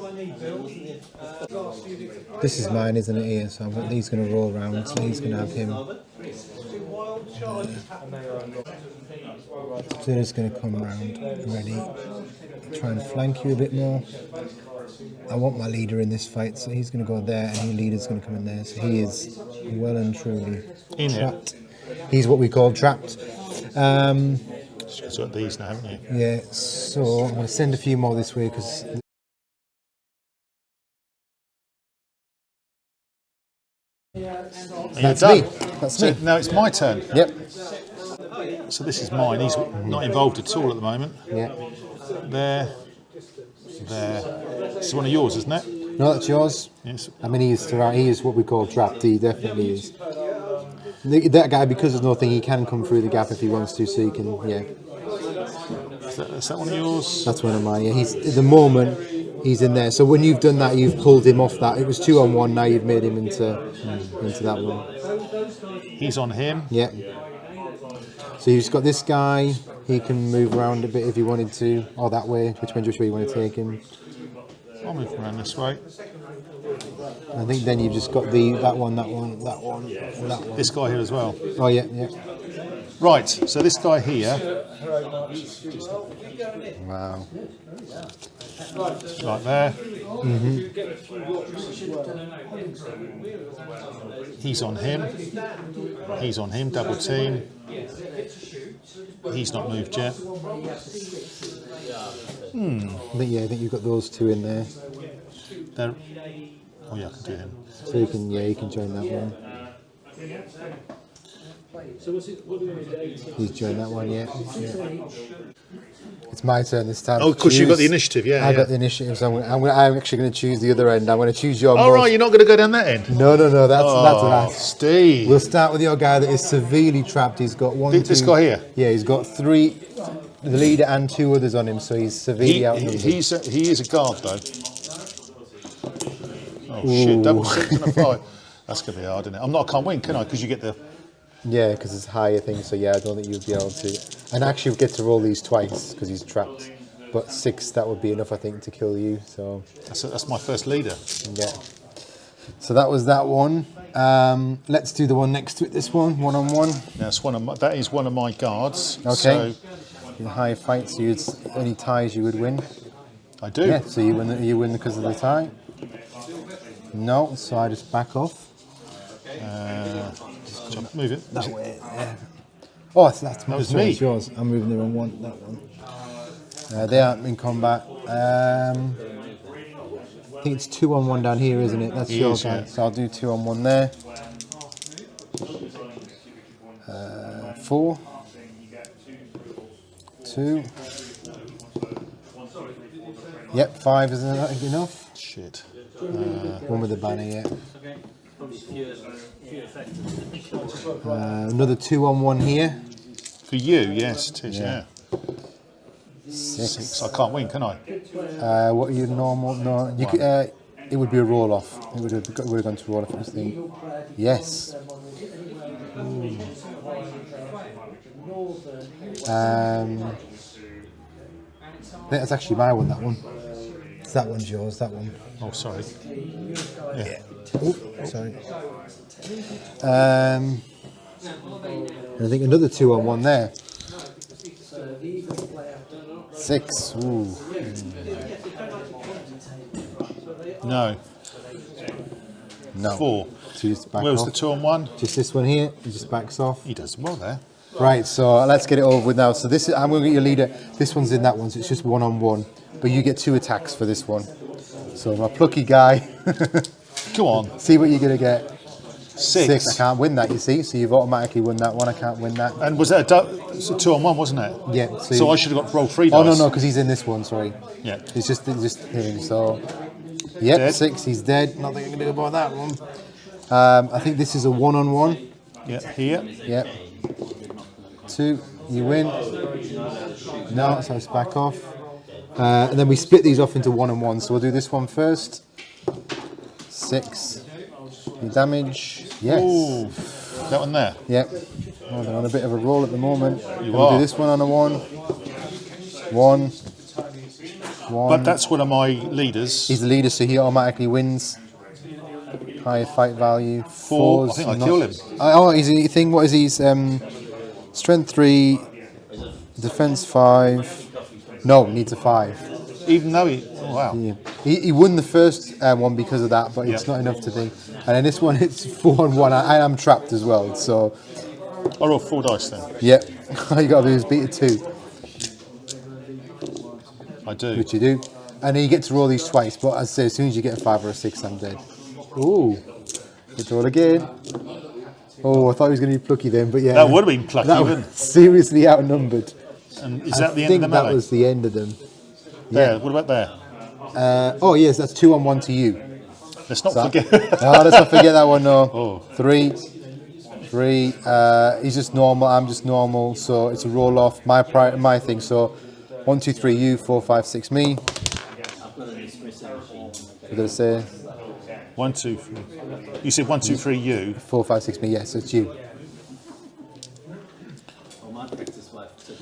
This is mine, isn't it? Here, so he's going to roll round. So he's going to have him. So he's going to come round. Ready. Try and flank you a bit more. I want my leader in this fight, so he's going to go there, and your leader's going to come in there. So he is well and truly trapped. He's what we call trapped.
You've got these now, haven't you?
Yeah, so I'm going to send a few more this way because. That's me. That's me.
Now it's my turn.
Yep.
So this is mine. He's not involved at all at the moment.
Yeah.
There. This is one of yours, isn't it?
No, that's yours.
Yes.
I mean, he is what we call trapped. He definitely is. That guy, because there's nothing, he can come through the gap if he wants to. So he can, yeah.
Is that one of yours?
That's one of mine. Yeah, he's at the moment. He's in there. So when you've done that, you've pulled him off that. It was 2 on 1. Now you've made him into that one.
He's on him.
Yeah. So you've just got this guy. He can move around a bit if he wanted to, or that way. Which way you want to take him?
I'll move around this way.
I think then you've just got that one, and that one.
This guy here as well.
Oh yeah, yeah.
Right. So this guy here.
Wow.
Right there. He's on him. He's on him. Double team. He's not moved yet.
I think you've got those 2 in there.
There. Oh yeah, I can do him.
So you can join that one. He's joined that one, yeah. It's my turn this time.
Oh, of course you've got the initiative, yeah.
I got the initiative, so I'm actually going to choose the other end. I'm going to choose your.
Oh right, you're not going to go down that end.
No, that's last.
Steve.
We'll start with your guy that is severely trapped. He's got
This guy here.
Yeah, he's got 3, the leader and 2 others on him, so he's severely outnumbered.
He is a guard though. Oh shit! Double 6 and a 5. That's going to be hard, isn't it? I can't win, can I? Because you get the.
Yeah, because it's higher things, so yeah, I don't think you'd be able to. And actually, we get to roll these twice because he's trapped. But 6, that would be enough, I think, to kill you. So
That's my first leader.
yeah. So that was that one. Let's do the one next to it. This one, 1 on 1.
That is one of my guards.
Okay.
So
In high fights, so any ties you would win.
I do.
Yeah. So you win because of the tie. No, so I just back off.
Move it.
That way. Yeah. Oh, that's
was me.
It's yours. I'm moving the wrong one. That one. They aren't in combat. I think it's 2-on-1 down here, isn't it? That's your guy.
Yeah.
So I'll do 2-on-1 there. 4. 2. Yep, 5 isn't that enough?
Shit.
One with the banner, yeah. Another 2-on-1 here.
For you, yes, it is, yeah.
6.
I can't win, can I?
What are your normal? No, you could, it would be a roll off. It would have gone to roll off this thing. Yes. I think that's actually my one. That one. That one's yours. That one.
Oh, sorry. Yeah.
Oh, sorry. And I think another 2-on-1 there. 6. Ooh.
No.
No.
4.
So just back
Where's
off.
the 2-on-1?
Just this one here. It just backs off.
He does well there.
Right, so let's get it over with now. So this is, I'm going to get your leader. This one's in that one, so it's just 1-on-1. But you get 2 attacks for this one. So my plucky guy.
Go on.
See what you're going to get.
6.
I can't win that, you see. So you've automatically won that one. I can't win that.
And was that it's a 2-on-1, wasn't it?
Yeah.
So I should have got to roll 3 dice.
Oh, no, because he's in this one, sorry.
Yeah.
It's just hitting. So, yep,
Dead.
6, he's dead. Nothing I can do about that one. I think this is a 1-on-1.
Yeah, here.
Yep. 2, you win. No, so it's back off. And then we split these off into 1-on-1. So we'll do this one first. 6. Your damage. Yes.
Ooh, that one there.
Yep. Oh, they're on a bit of a roll at the moment.
You
We'll
are.
do this one on a 1. 1. 1.
But that's one of my leaders.
He's the leader, so he automatically wins. Higher fight value.
4. I think I kill him.
Oh, he's a thing. What is he? Strength 3, defense 5. No, needs a 5.
Even though he... Oh, wow.
Yeah. He won the first one because of that, but it's not enough to think. And then this one, it's 4-on-1. I am trapped as well, so...
I roll 4 dice then.
Yeah, all you got to do is beat a 2,
I do.
which you do. And then you get to roll these twice, but as I say, as soon as you get a 5 or a 6, I'm dead. Ooh. Get to roll again. Oh, I thought he was going to be plucky then, but yeah.
That would have been plucky,
That
wouldn't
was
it?
seriously outnumbered.
And is that the
I
end
think
of the
that
melee?
was the end of them.
There, what about there?
Oh, yes, that's 2-on-1 to you.
Let's not
So-
forget.
No, let's not forget that one, no.
Oh.
3. He's just normal, I'm just normal, so it's a roll off, my thing. So 1, 2, 3, you, 4, 5, 6, me. What did I say?
1, 2, 3. You said 1, 2, 3, you.
4, 5, 6, me, yes, it's you.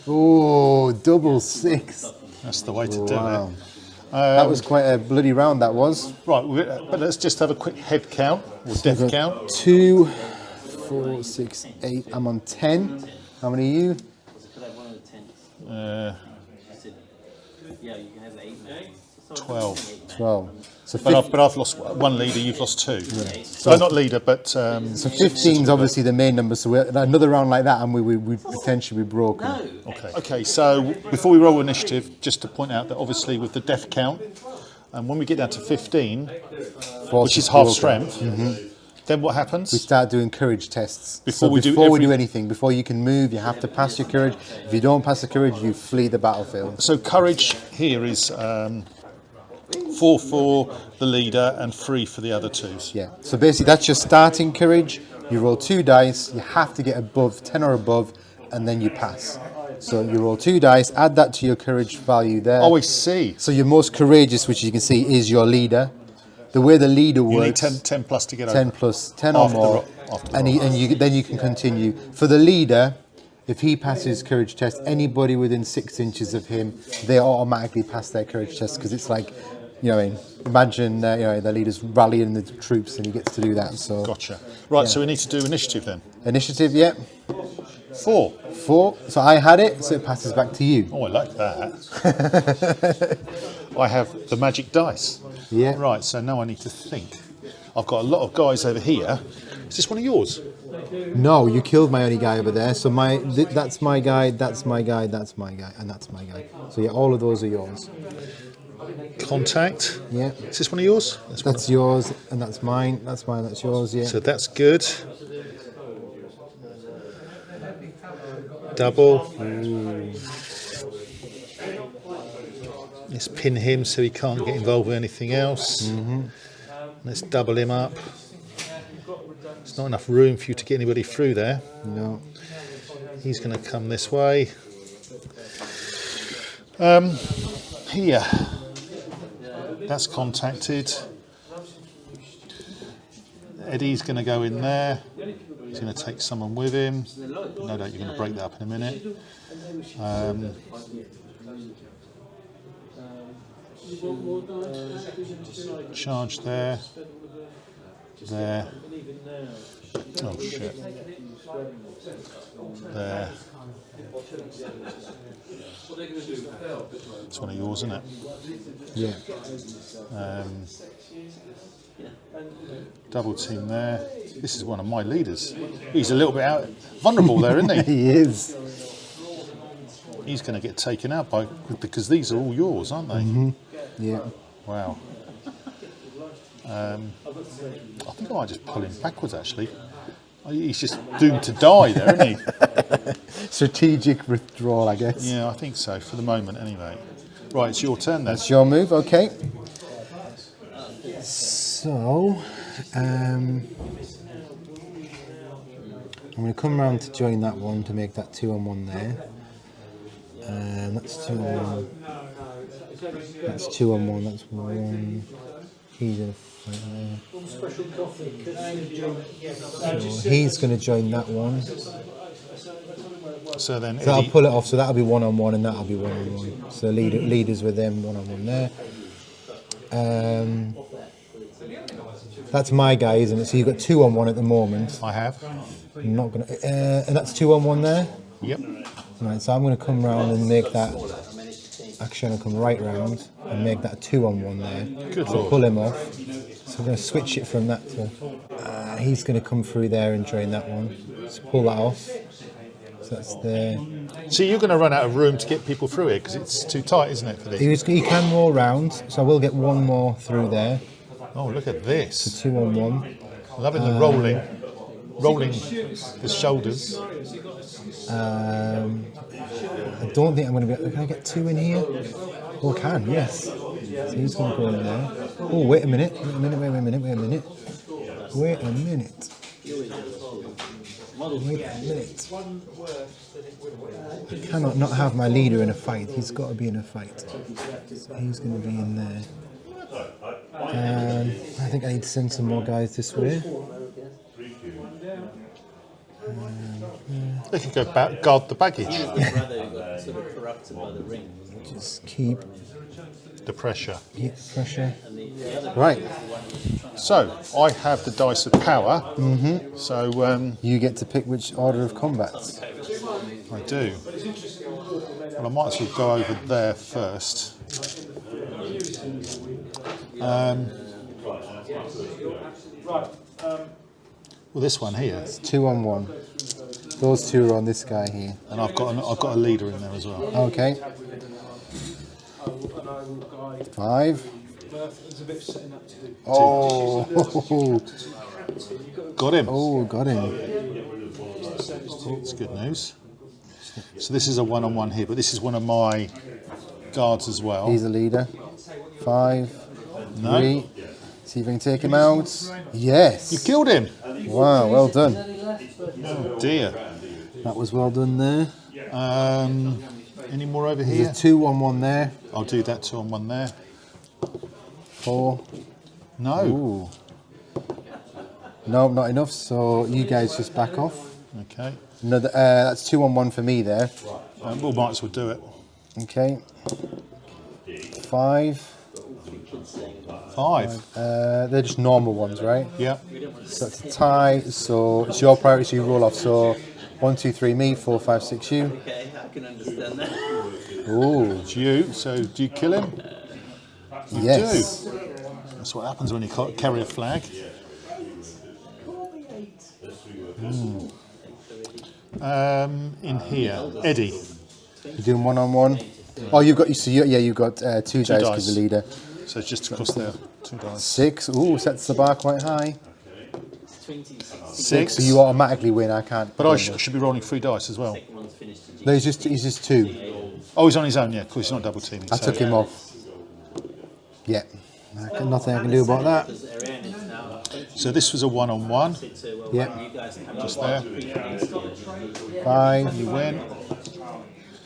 Oh, double 6.
That's the way to do
Wow.
it.
That was quite a bloody round, that was.
Right, but let's just have a quick head count, or death count.
2, 4, 6, 8. I'm on 10. How many are you?
Uh,
Yeah, you can have 8 now.
12.
12. So
But I've lost 1 leader, you've lost 2. So not leader, but...
So 15 is obviously the main number, so another round like that and we'd potentially be broken.
Okay, so before we roll initiative, just to point out that obviously with the death count, and when we get down to 15, which is half strength, then what happens?
We start doing courage tests.
Before
So
we do
before we
every-
do anything, before you can move, you have to pass your courage. If you don't pass the courage, you flee the battlefield.
So courage here is 4 for the leader and 3 for the other 2s.
Yeah. So basically, that's your starting courage. You roll 2 dice. You have to get above 10 or above, and then you pass. So you roll 2 dice. Add that to your courage value there.
Oh, I see.
So your most courageous, which you can see, is your leader. The way the leader
You need
works.
10 plus to get
10
over.
plus 10 or
After the
more,
ro- after the
and then you can continue. For the leader, if he passes courage test, anybody within 6 inches of him, they automatically pass their courage test because it's like, you know, imagine the leader's rallying the troops and he gets to do that. So
Gotcha. Right, so we need to do initiative then.
initiative, yeah,
4.
4. So I had it, so it passes back to you.
Oh, I like that. I have the magic dice.
Yeah.
Right, so now I need to think. I've got a lot of guys over here. Is this one of yours?
No, you killed my only guy over there. So that's my guy, that's my guy, that's my guy, and that's my guy. So yeah, all of those are yours.
Contact.
Yeah.
Is this one of yours?
That's yours, and that's mine. That's mine. That's yours. Yeah.
So that's good. Double. Let's pin him so he can't get involved with anything else. Let's double him up. There's not enough room for you to get anybody through there.
No.
He's going to come this way. Here. That's contacted. Eddie's going to go in there. He's going to take someone with him. No doubt you're going to break that up in a minute. Charge there. There. Oh shit. There. It's one of yours, isn't it?
Yeah.
Double team there. This is one of my leaders. He's a little bit out vulnerable there, isn't he?
He is.
He's going to get taken out by because these are all yours, aren't they?
Yeah.
Wow. I think I might just pull him backwards. Actually, he's just doomed to die there, isn't he?
Strategic withdrawal, I guess.
Yeah, I think so for the moment, anyway. Right, it's your turn then.
That's your move. Okay. So, I'm going to come round to join that one to make that 2-on-1 there. That's 2-on-1. That's 2-on-1. That's 1. He's in a fight there. So he's going to join that one.
So then,
So I'll
Eddie,
pull it off. So that'll be 1-on-1, and that'll be 1-on-1. So leaders with them 1-on-1 there. That's my guy, isn't it? So you've got 2-on-1 at the moment.
I have.
I'm not gonna, and that's 2-on-1 there.
Yep.
Right. So I'm going to come round and make that. Actually, I'm going to come right round and make that 2-on-1 there.
Good
So
lord.
pull him off. So I'm going to switch it from that to. He's going to come through there and join that one. So pull that off. So that's there.
So you're going to run out of room to get people through here because it's too tight, isn't it, for this?
He can roll round, so I will get one more through there.
Oh, look at this.
2-on-1.
Loving the rolling the shoulders.
I don't think I'm going to be. Can I get 2 in here? Oh, I can. Yes. So he's going to go in there. Oh, wait a minute. Wait a minute. Wait a minute. Wait a minute. Wait a minute. Wait a minute. I cannot not have my leader in a fight. He's got to be in a fight. So he's going to be in there. I think I need to send some more guys this way.
They could go back, guard the baggage.
Your brother got sort of corrupted by the ring.
Just keep
The pressure.
pressure.
And the other
Right.
So I have the dice of power. So
You get to pick which order of combats.
I do. Well, I might as well go over there first. Well, this one here,
2-on-1. Those 2 are on this guy here.
and I've got a leader in there as well.
Okay. 5. Oh,
Got him.
oh, got him.
It's good news. So this is a one-on-one here, but this is one of my guards as well.
He's a leader. 5.
No.
3. See if we can take him out. Yes.
You killed him.
Wow, well done.
Oh dear.
That was well done there.
Any more over
There's
here?
a 2-on-1 there.
I'll do that 2-on-1 there.
4.
No.
Ooh. No, not enough. So you guys just back off.
Okay.
Another. That's 2-on-1 for me there.
We might as well do it.
Okay. 5.
5.
They're just normal ones, right?
Yeah.
So it's a tie. So it's your priority. So you roll off. So 1, 2, 3 me. 4, 5, 6 you.
Okay, I can understand that.
Ooh.
It's you. So do you kill him? You
Yes.
do. That's what happens when you carry a flag. In here, Eddie.
You're doing 1-on-1. Oh, you've got you've got 2 dice because
dice.
the leader.
So it's just across there, 2 dice.
6. Ooh, sets the bar quite high.
6.
So you automatically win. I can't.
But I should be rolling 3 dice as well.
No, he's just 2.
Oh, he's on his own, yeah, because he's not double teaming.
I took him off. Yeah. Nothing I can do about that.
So this was a 1-on-1,
Yeah.
just there.
5.
You win.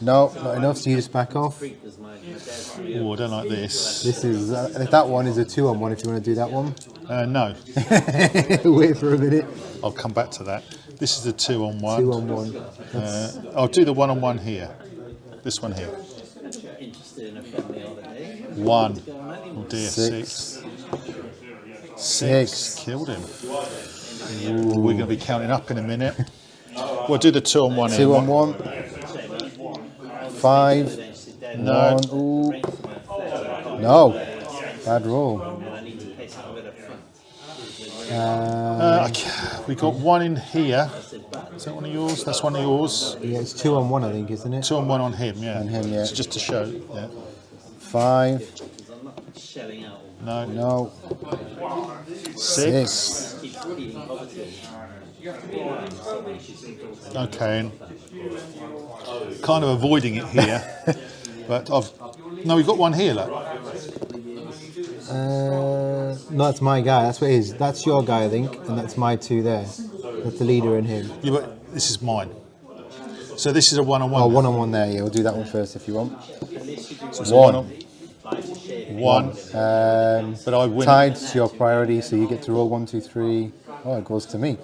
No, not enough. So you just back off.
Oh, I don't like this.
This is that one is a 2-on-1. If you want to do that one.
No,
Wait for a minute.
I'll come back to that. This is a 2-on-1.
2-on-1.
I'll do the 1-on-1 here. This one here.
Interested in a friendly holiday.
1. Oh dear, 6. 6. Killed him. We're going to be counting up in a minute. We'll do the 2-on-1 here.
2-on-1. 5.
No.
1. Ooh. No. Bad roll.
We got 1 in here. Is that one of yours? That's one of yours.
Yeah, it's 2-on-1, I think, isn't it?
2-on-1 on him, yeah.
On him, yeah.
So just to show. Yeah.
5.
Shelling out.
No.
No.
6. Okay. And kind of avoiding it here, but we've got 1 here, look.
No, that's my guy. That's what it is. That's your guy, I think, and that's my 2 there. That's the leader in him.
Yeah, but this is mine. So this is a 1-on-1.
Oh, 1-on-1 there. Yeah, we'll do that one first if you want.
So it's
1.
1. But I win.
Tied to your priority, so you get to roll 1, 2, 3. Oh, it goes to me.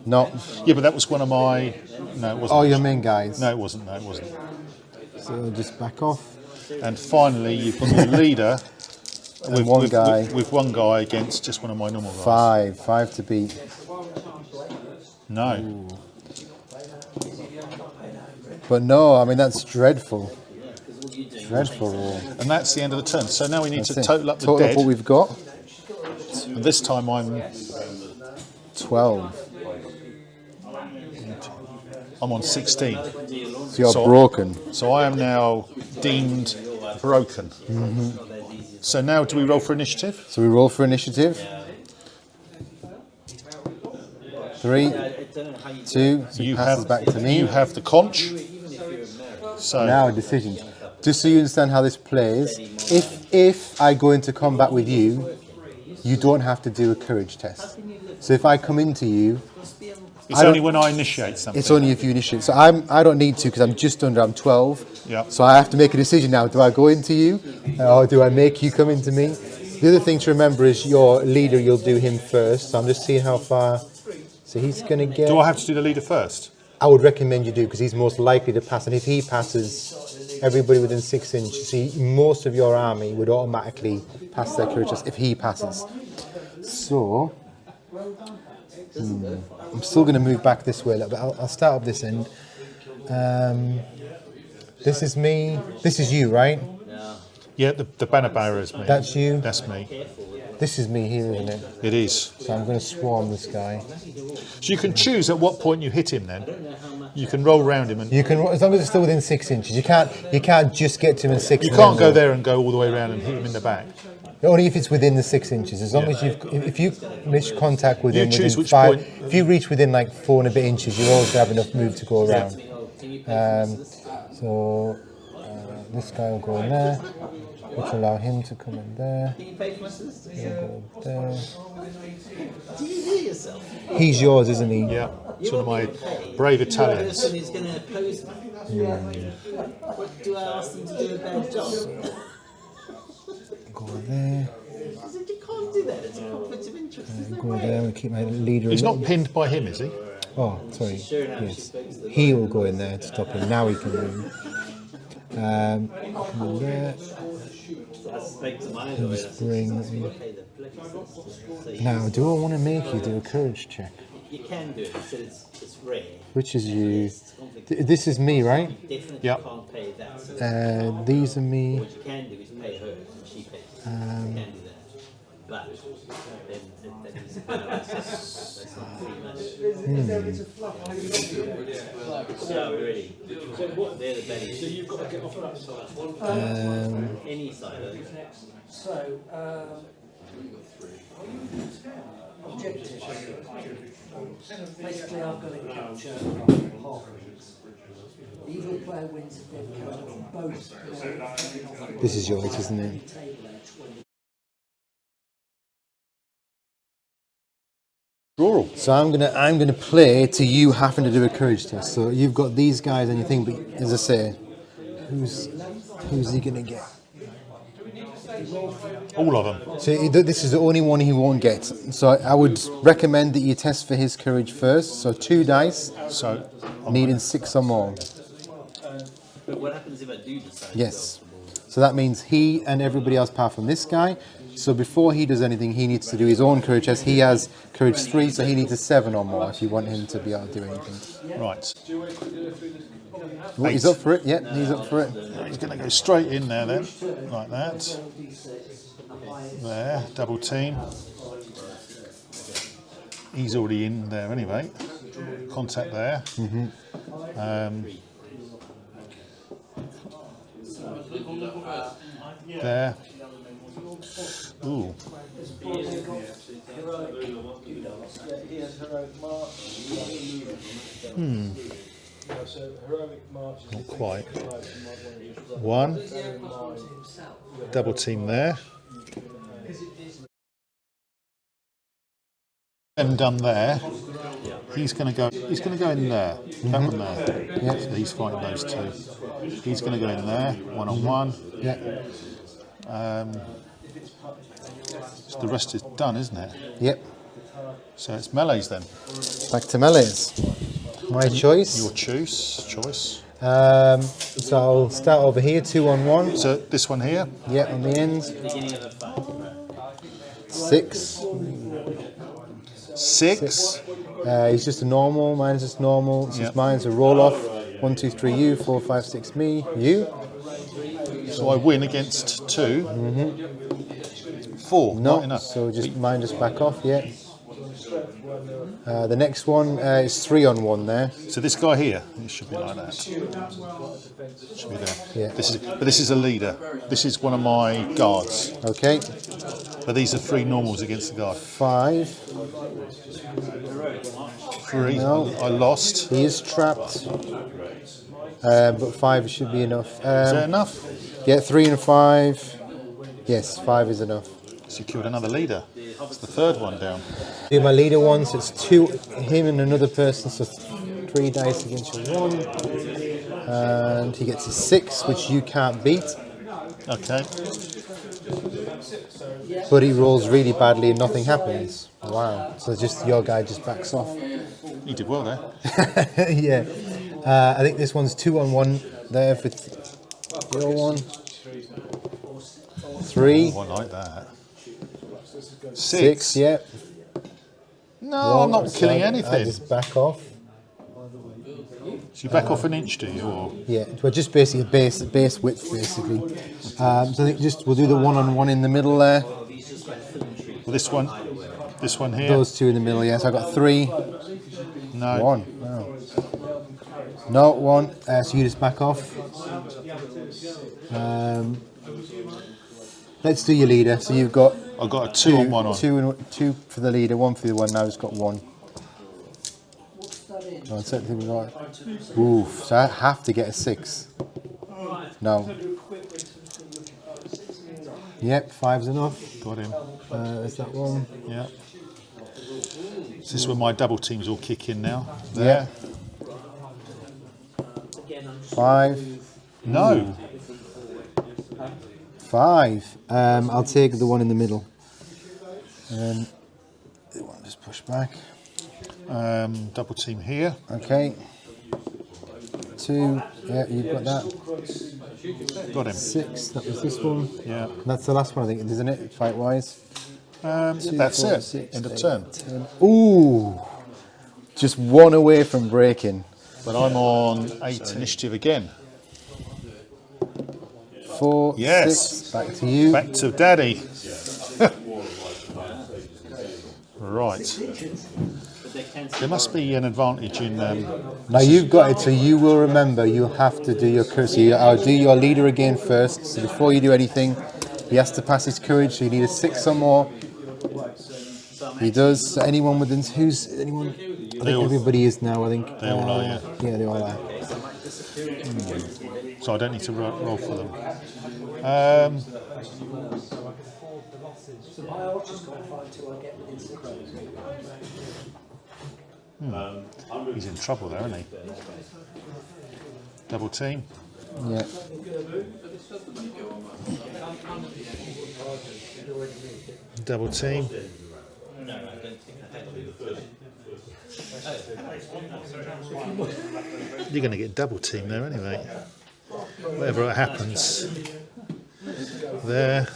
No.
Yeah, but that was one of my. No, it wasn't.
Oh, your main guys.
No, it wasn't. No, it wasn't.
So just back off.
And finally, you've got the leader
And one guy.
with 1 guy against just one of my normal guys.
5 to beat.
No.
Ooh. But no, I mean that's dreadful. Dreadful roll.
And that's the end of the turn. So now we need
That's
to
it.
total up the
Total
dead.
up what we've got.
And this time I'm
12.
on 16.
So you're broken.
So I am now deemed broken. So now do we roll for initiative?
So we roll for initiative. 3, 2. So it passes back to me.
You have the conch. So
Now decisions. Just so you understand how this plays, if I go into combat with you, you don't have to do a courage test. So if I come into you,
it's only when I initiate something.
it's only if you initiate. So I don't need to because I'm just under. I'm 12.
Yeah.
So I have to make a decision now. Do I go into you, or do I make you come into me? The other thing to remember is your leader. You'll do him first. So I'm just seeing how far. So he's going to get.
Do I have to do the leader first?
I would recommend you do because he's most likely to pass, and if he passes, everybody within 6 inches. See, most of your army would automatically pass their courage test if he passes. So. I'm still going to move back this way a little bit. I'll start up this end. This is me. This is you, right?
Yeah, the banner bearer is me.
That's you.
That's me.
This is me here, isn't it?
It is.
So I'm going to swarm this guy.
So you can choose at what point you hit him then. You can roll around him and
You can, as long as it's still within 6 inches. You can't just get to him in 6.
you can't go there and go all the way around and hit him in the back.
Only if it's within the 6 inches. As long as if you reach contact with
You
him
choose
within
which
5,
point.
if you reach within like 4 and a bit inches, you always have enough move to go around. So this guy will go in there, which will allow him to come in there. He'll go there.
Do you hear yourself?
He's yours, isn't he?
Yeah, it's one of my brave Italians.
He's going to oppose me. What do I ask them to do a bad job?
Go there.
I said, you can't do that. It's a conflict of interest.
Go there and keep my leader.
He's
a
not
little-
pinned by him, is he?
Oh, sorry. Yes. He will go in there to stop him. Now he can move. Come in there.
I spoke to my lawyer. I said,
Bring.
okay, the places.
Now, do I want to make you do a courage check?
You can do it. He said it's rare.
Which is you? This is me, right?
Definitely
Yep.
can't pay that. So
These are me.
what you can do is pay her and she pays. You can do
But then he's a kind of that's not too much. No, really. They're the bellies. So you've got to get off that side. Any side.
So, objective. Basically, I've got to capture half. The evil player wins if they've covered both.
This is yours, isn't it?
Rural.
So I'm gonna play to you having to do a courage test. So you've got these guys and you think, but as I say, who's he gonna get?
All of them.
So this is the only one he won't get. So I would recommend that you test for his courage first. So 2 dice,
So
needing 6 or more.
But what happens if I do decide?
Yes. So that means he and everybody else apart from this guy. So before he does anything, he needs to do his own courage test. He has courage 3, so he needs a 7 or more if you want him to be able to do anything.
right.
Well, he's up for it. Yeah, he's up for it.
He's going to go straight in there then, like that. There, double team. He's already in there anyway. Contact there. There. Ooh. Not quite. 1. Double team there. And done there. He's going to go. He's going to go in there. That one there.
Yeah.
So he's fighting those 2. He's going to go in there, 1-on-1.
Yeah.
So the rest is done, isn't it?
Yep.
So it's melees then.
Back to melees. My choice.
Your choice.
So I'll start over here, 2-on-1.
So this one here.
Yeah, on the ends. 6.
6.
He's just a normal. Mine's just normal. It's just mine's a roll off. 1, 2, 3, you. 4, 5, 6, me. You.
So I win against 2. 4.
No.
Not enough.
So just mine just back off. Yeah. The next one is 3-on-1 there.
So this guy here, it should be like that. Should be there.
Yeah.
This is a leader. This is one of my guards.
Okay.
But these are 3 normals against the guard.
5.
3.
No.
I lost.
He is trapped. But 5 should be enough.
Is that enough?
Yeah, 3 and 5. Yes, 5 is enough.
So you killed another leader. It's the 3rd one down.
Do my leader one, so it's 2, him and another person, so 3 dice against your 1. And he gets a 6, which you can't beat.
Okay.
But he rolls really badly and nothing happens. Wow. So just your guy just backs off.
You did well there.
Yeah. I think this one's 2-on-1 there for your one. 3.
Oh, I like that.
6, yeah.
No, I'm not killing
I
anything.
just back off.
So you back off an inch, do you? Or?
Yeah, well, just basically a base width, basically. So I think we'll do the 1-on-1 in the middle there.
Well, this one here.
Those 2 in the middle, yes. I got 3.
No.
1. No, 1. So you just back off. Let's do your leader. So you've got.
I've got a 2-on-1 on.
2 for the leader, 1 for the one. Now he's got 1. Oh, oof, so I have to get a 6. No. Yep, 5's enough.
Got him.
Is that one?
Yeah. This is where my double teams all kick in now. There.
Yeah. 5.
No.
5. I'll take the one in the middle. And the one just push back.
Double team here.
Okay. 2. Yeah, you've got that.
Got him.
6. That was this one.
Yeah.
And that's the last one, I think, isn't it? Fight wise. 2,
That's
4,
it.
6,
End of
8,
turn.
10. Ooh. Just 1 away from breaking.
But I'm on 8 initiative again.
4.
Yes.
6. Back to you.
Back to Daddy. Right.
But they can
There must be an advantage in.
Now you've got it, so you will remember you have to do your courage. So I'll do your leader again first. So before you do anything, he has to pass his courage. So you need a 6 or more. He does. So anyone within who's anyone? I think everybody is now. I think
They all are, yeah.
Yeah, they all are.
So I don't need to roll for them.
So my archer's got to fight till I get within 6 meters.
He's in trouble there, isn't he? Double team.
Yeah.
Double team.
No, I don't think I had to.
You're going to get double team there anyway. Whatever happens. There.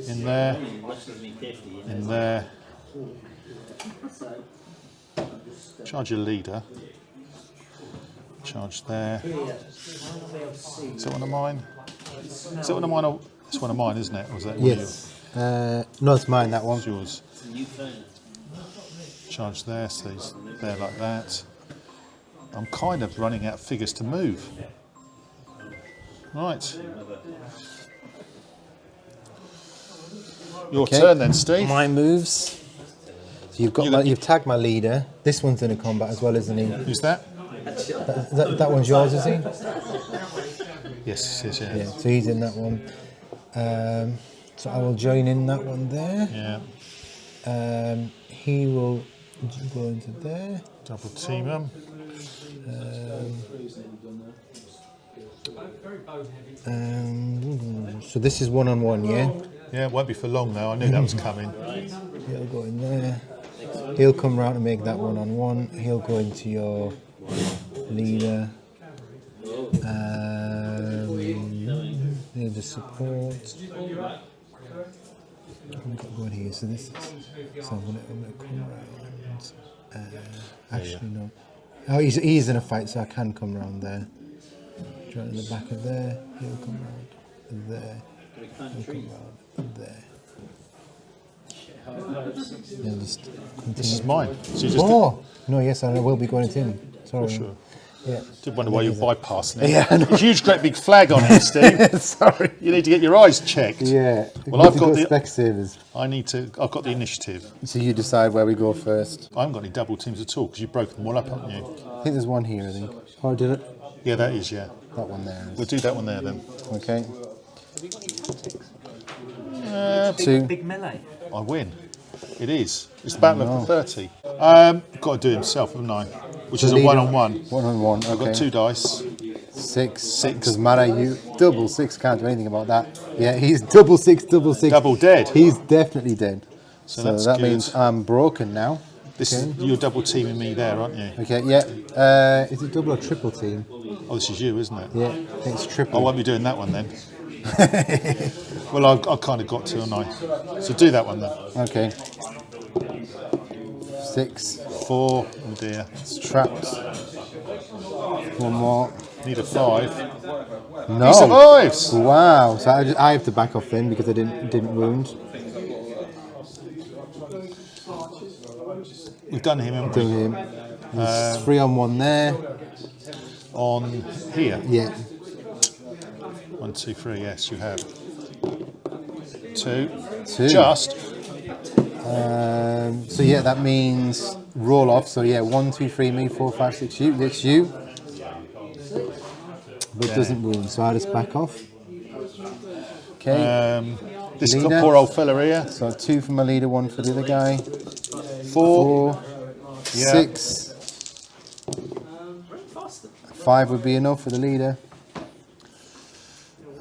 In there. In there. Charge your leader. Charge there. Is that one of mine? Is that one of mine? Or, it's one of mine, isn't it? Or was that one of yours?
Yes. No, it's mine. That one.
It's yours. Charge there, so he's there like that. I'm kind of running out of figures to move. Right. Your turn then, Steve.
My moves. So you've tagged my leader. This one's in a combat as well, isn't he?
Who's that?
That one's yours, is he?
Yes, it is, yeah.
Yeah. So he's in that one. So I will join in that one there.
Yeah.
He will go into there.
Double team him.
So this is 1-on-1, yeah?
Yeah, it won't be for long though. I knew that was coming.
He'll go in there. He'll come round and make that 1-on-1. He'll go into your leader. He'll just support. We've got to go in here. So this is. So I'm gonna come round. Actually, no. Oh, he's in a fight, so I can come round there. Right in the back of there. He'll come round there. He'll come round there. Yeah, just continue.
This is mine. So you just
No, yes, I will be going into him. Sorry.
Oh, sure.
Yeah.
Did wonder why you're bypassing it.
Yeah, I know.
Huge, great big flag on here, Steve.
Sorry.
You need to get your eyes checked.
Yeah.
Well, I've got the
spec savers.
I've got the initiative.
So you decide where we go first.
I haven't got any double teams at all because you've broken them all up, haven't you?
I think there's one here. I think. Oh, did it?
Yeah, that is. Yeah.
That one there.
We'll do that one there then.
Okay.
Big melee.
I win. It is. It's battle of the 30. Got to do it himself, haven't I? Which is a
leader.
1-on-1.
1-on-1. Okay.
I've got 2 dice.
6. Doesn't matter. You double 6. Can't do anything about that. Yeah, he's double 6.
Double dead.
He's definitely dead.
So
So
that's
that
good.
means I'm broken now.
This is, you're double teaming me there, aren't you?
Okay. Yeah. Is it double or triple team?
Oh, this is you, isn't it?
Yeah. I think it's
I
triple.
won't be doing that one then. Well, I kind of got to, haven't I? So do that one then.
Okay. 6.
4. Oh dear.
It's trapped. One more.
Need a 5.
No.
He survives.
Wow. So I have to back off then because I didn't wound.
We've done him, haven't we?
Do him. There's 3-on-1 there.
On here.
Yeah.
1, 2, 3. Yes, you have. 2.
2.
Just.
So yeah, that means roll off. So yeah, 1, 2, 3, me, 4, 5, 6, you. It's you. But it doesn't wound, so I just back off. Okay.
This
Leader.
poor old fella here.
So 2 for my leader, 1 for the other guy.
4.
4.
Yeah.
6. 5 would be enough for the leader.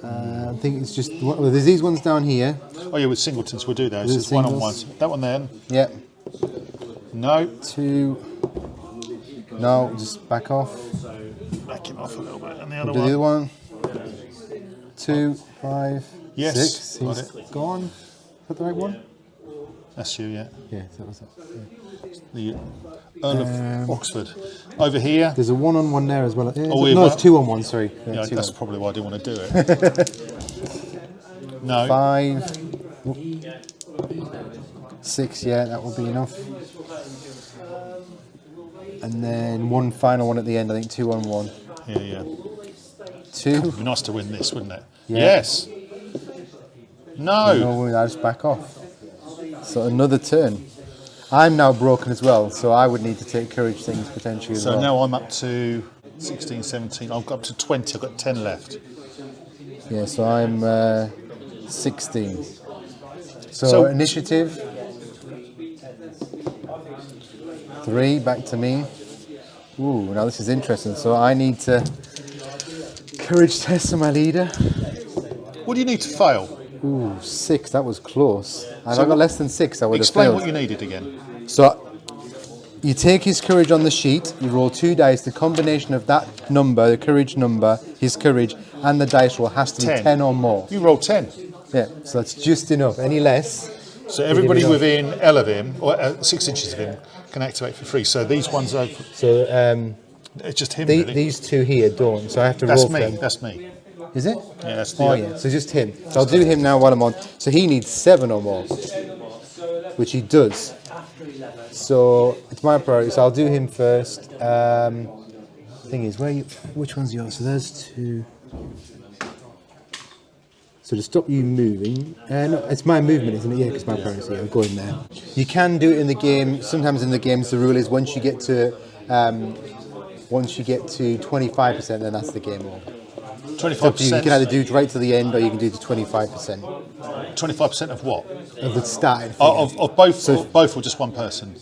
I think it's just well, there's these ones down here.
Oh yeah, with singletons we'll do those.
With
It's 1-on-1.
singles.
That one then.
Yeah.
No.
2. No, just back off.
Back him off a little bit. And the
Do
other
the other
one.
one. 2, 5,
Yes,
6.
got
He's gone. Is that the right one?
That's you, yeah.
Yeah, that was it.
The Earl of Oxford. Over here.
There's a 1-on-1 there as well.
Oh,
No, it's 2-on-1, sorry.
Yeah,
two
that's
on.
probably why I didn't want to do it. No.
5. 6, yeah, that will be enough. And then one final one at the end, I think 2-on-1.
Yeah.
2.
It'd be nice to win this, wouldn't it?
Yeah.
Yes. No.
No, I just back off. So another turn. I'm now broken as well, so I would need to take courage things potentially as well.
So now I'm up to 16, 17. I've got up to 20. I've got 10 left.
Yeah, so I'm 16. So initiative. 3, back to me. Ooh, now this is interesting. So I need to courage test on my leader.
What do you need to fail?
Ooh, 6, that was close. If I got less than 6, I would have
Explain
failed.
what you needed again.
So you take his courage on the sheet, you roll 2 dice, the combination of that number, the courage number, his courage, and the dice roll has to be 10 or more.
You roll 10.
Yeah, so that's just enough. Any less.
So everybody within L of him, or 6 inches of him, can activate for free. So these ones are.
So
it's just him. Really.
these 2 here don't, so I have to roll
That's
for
me.
them.
That's me.
Is it?
Yeah, that's the.
Oh yeah, so just him. So I'll do him now while I'm on. So he needs 7 or more, which he does. So it's my priority. So I'll do him first. Thing is, which one's yours? So there's 2. So to stop you moving, no, it's my movement, isn't it? Yeah, because my priority. Yeah, I'll go in there. You can do it in the game. Sometimes in the games, the rule is once you get to 25%, then that's the game over.
25%.
You can either do it right to the end, or you can do it to 25%.
25% of what?
Of the starting figure.
Of both, so, both or just one person.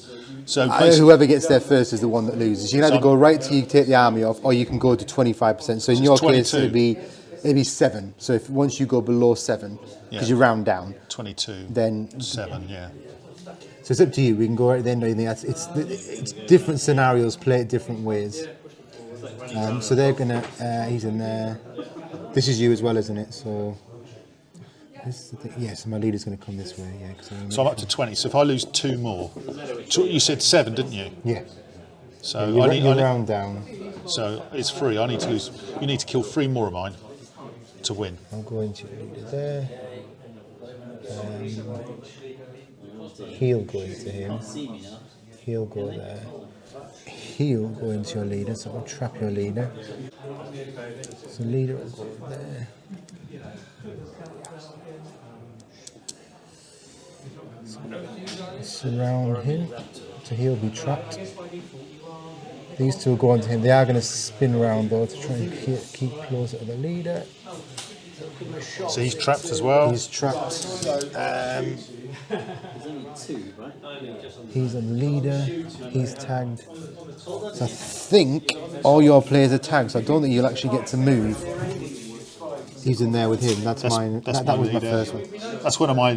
So
whoever gets there first is the one that loses. You can either go right till you take the army off, or you can go to 25%. So in your case, it'd be 7. So if once you go below 7, because you round down,
22,
then
7, yeah.
So it's up to you. We can go right at the end or anything. It's different scenarios, play it different ways. So they're gonna. He's in there. This is you as well, isn't it? So. This is the thing. Yeah, so my leader's going to come this way. Yeah.
So I'm up to 20. So if I lose 2 more, you said 7, didn't you?
Yeah.
So
yeah,
I need
round down.
So it's 3. I need to lose. You need to kill 3 more of mine to win.
I'm going to leader there. He'll go into him. He'll go there. He'll go into your leader, so I'll trap your leader. So leader will go there. Surround him, so he'll be trapped. These 2 will go onto him. They are going to spin around though to try and keep closer to the leader.
So he's trapped as well.
He's trapped. He's a leader. He's tagged. So I think all your players are tagged. So I don't think you'll actually get to move. He's in there with him. That's mine. That was my first one.
That's one of my.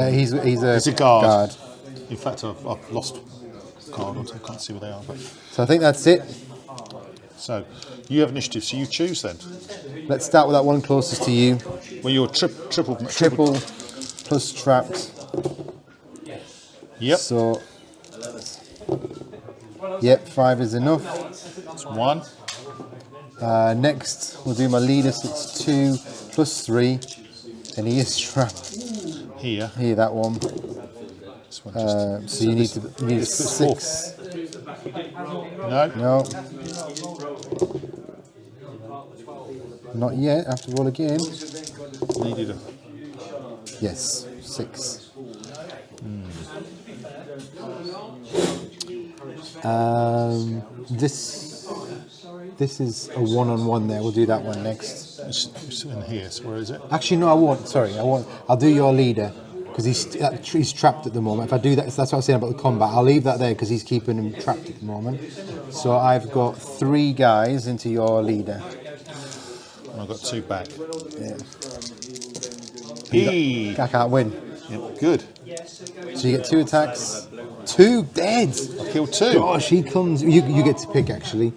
He's a
guard. In fact, I've lost a card. I can't see where they are. But.
So I think that's it.
So you have initiative. So you choose then.
Let's start with that one closest to you.
Well, you're triple
plus trapped.
Yep.
So. Yep, 5 is enough.
That's 1.
Next, we'll do my leader, so it's 2 plus 3, and he is trapped.
Here,
that one.
This one just,
so you need 6. No. Not yet. I have to roll again.
Needed a.
Yes, 6. This is a 1-on-1 there. We'll do that one next.
It's in here. So where is it?
Actually, no, I won't. Sorry, I won't. I'll do your leader because he's trapped at the moment. If I do that, that's what I was saying about the combat. I'll leave that there because he's keeping him trapped at the moment. So I've got 3 guys into your leader.
And I've got 2 back.
Yeah. I can't win.
Yep, good.
So you get 2 attacks. 2 dead.
I killed 2.
Gosh, he comes. You get to pick actually.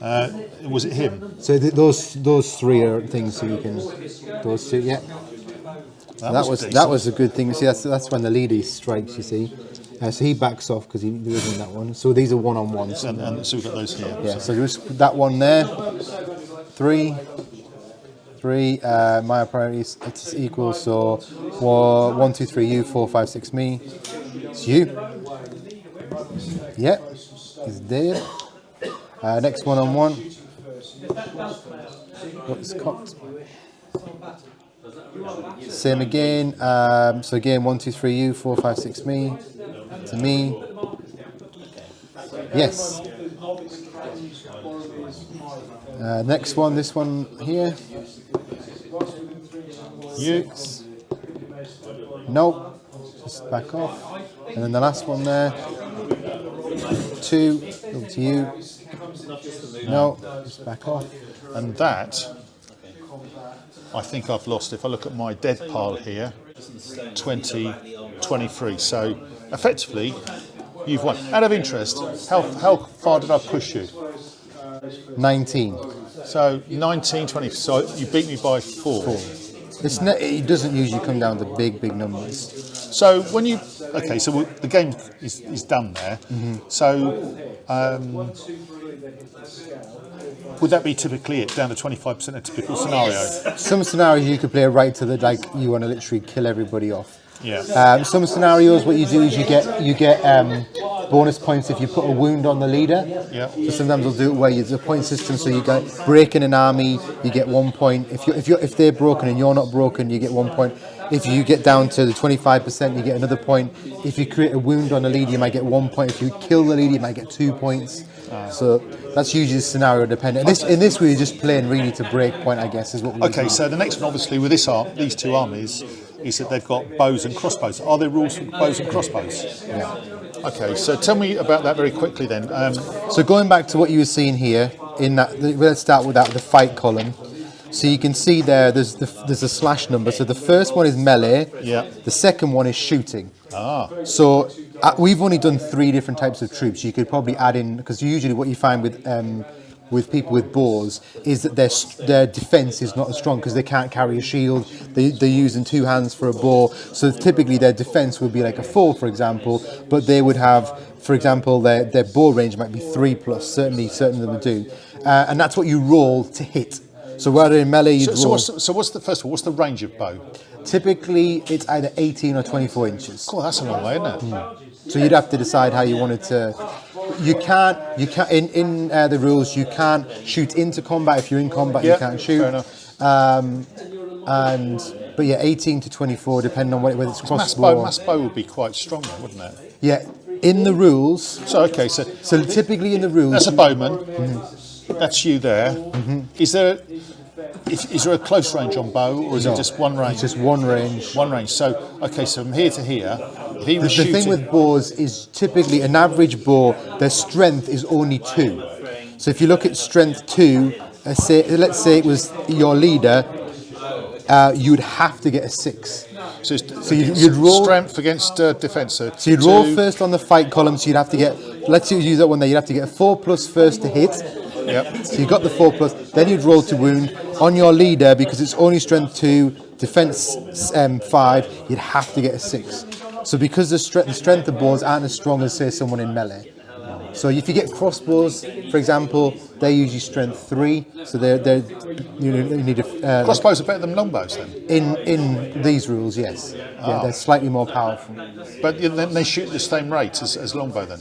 Was it him?
So those 3 are things. So you can those 2. Yeah. So that was a good thing. See, that's when the leader strikes. You see, so he backs off because he was in that one. So these are one-on-ones.
And so we've got those here.
Yeah. So just that one there. 3. My priorities it's equal. So 1, 2, 3 you, 4, 5, 6 me. It's you. Yep. He's dead. Next one-on-one. What's cocked? Same again. So again, 1, 2, 3 you, 4, 5, 6 me. To me. Yes. Next one, this one here.
You.
Nope. Just back off. And then the last one there. 2. Over to you. No. Just back off.
And that, I think I've lost. If I look at my dead pile here, 20, 23. So effectively, you've won. Out of interest, how far did I push you?
19.
So 19, 20. So you beat me by 4.
It doesn't usually come down to big numbers.
So when you so the game is done there. So would that be typically it, down to 25% a typical scenario?
Some scenarios you could play right to the you want to literally kill everybody off.
Yeah.
Some scenarios, what you do is you get bonus points if you put a wound on the leader.
Yeah.
So sometimes they'll do it where it's a point system. So you get breaking an army, you get 1 point. If they're broken and you're not broken, you get 1 point. If you get down to the 25%, you get another point. If you create a wound on the leader, you might get 1 point. If you kill the leader, you might get 2 points. So that's usually scenario dependent. In this we're just playing really to break point, I guess, is what we
Okay, so the next one, obviously, with these two armies, is that they've got bows and crossbows. Are there rules for bows and crossbows?
Yeah.
Okay, so tell me about that very quickly then.
So going back to what you were seeing here, let's start with the fight column. So you can see there's a slash number. So the first one is melee.
Yeah.
The second one is shooting. So we've only done 3 different types of troops. You could probably add in, because usually what you find with people with bows is that their defense is not as strong because they can't carry a shield. They're using 2 hands for a bow. So typically their defense would be like a 4, for example, but they would have, for example, their bow range might be 3+. Certainly of them do. And that's what you roll to hit. So rather in melee, you'd roll.
So what's the first one? What's the range of bow?
Typically, it's either 18 or 24 inches.
Cool, that's a long way, isn't it?
So you'd have to decide how you wanted to. You can't in the rules. You can't shoot into combat. If you're in combat, you can't shoot.
Fair enough.
But yeah, 18 to 24, depending on whether it's crossbow.
Mass bow would be quite strong, wouldn't it?
Yeah, in the rules.
So okay, so
typically in the rules,
that's a bowman. That's you there. Is there a close range on bow, or is it just one range?
It's just one range.
One range. So okay, so from here to here, if he was
the thing with bows is typically an average bow, their strength is only 2. So if you look at strength 2, let's say it was your leader, you'd have to get a 6.
So
you'd roll
strength against defense. So
you'd roll first on the fight column. So you'd have to get. Let's use that one there. You'd have to get a 4+ first to hit.
Yep.
So you got the 4+. Then you'd roll to wound on your leader because it's only strength 2, defense 5. You'd have to get a 6. So because the strength of bows aren't as strong as say someone in melee. So if you get crossbows, for example, they're usually strength 3. So you need a
crossbows are better than longbows then.
In these rules, yes. Yeah, they're slightly more powerful.
But then they shoot at the same rate as longbow then.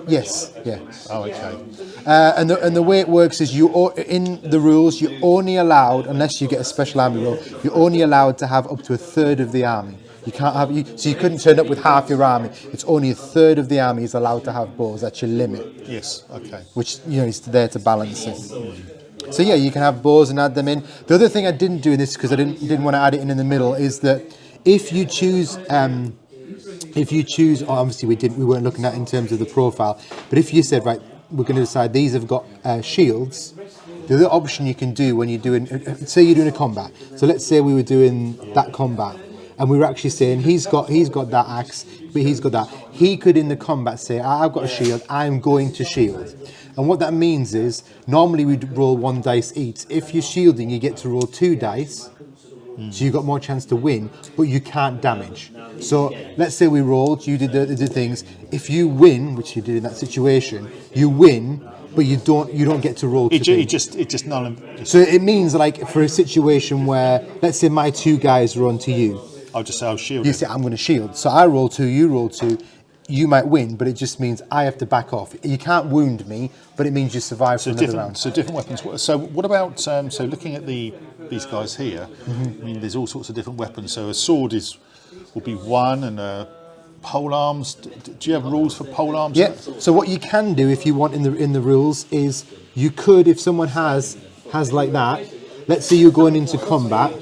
Yes. Yeah.
Oh, okay.
And the way it works is in the rules you're only allowed, unless you get a special army rule, you're only allowed to have up to a third of the army. You can't have so you couldn't turn up with half your army. It's only a third of the army is allowed to have bows. That's your limit.
Yes. Okay.
Which is there to balance it. So yeah, you can have bows and add them in. The other thing I didn't do in this because I didn't want to add it in the middle is that if you choose, obviously we weren't looking at it in terms of the profile, but if you said right, we're going to decide these have got shields. The other option you can do when you're doing, say you're doing a combat. So let's say we were doing that combat. And we were actually saying he's got that axe, but he's got that. He could in the combat say, I've got a shield, I'm going to shield. And what that means is, normally we'd roll 1 dice each. If you're shielding, you get to roll 2 dice. So you've got more chance to win, but you can't damage. So let's say we rolled, you did the things. If you win, which you did in that situation, you win, but you don't get to roll.
It just null and.
So it means like for a situation where, let's say my 2 guys run to you.
I'll just say I'll shield.
You say I'm going to shield. So I roll 2, you roll 2. You might win, but it just means I have to back off. You can't wound me, but it means you survive for another round.
So different weapons. So what about so looking at these guys here? I mean, there's all sorts of different weapons. So a sword will be 1, and pole arms. Do you have rules for pole arms?
Yeah. So what you can do if you want in the rules is you could, if someone has like that. Let's say you're going into combat.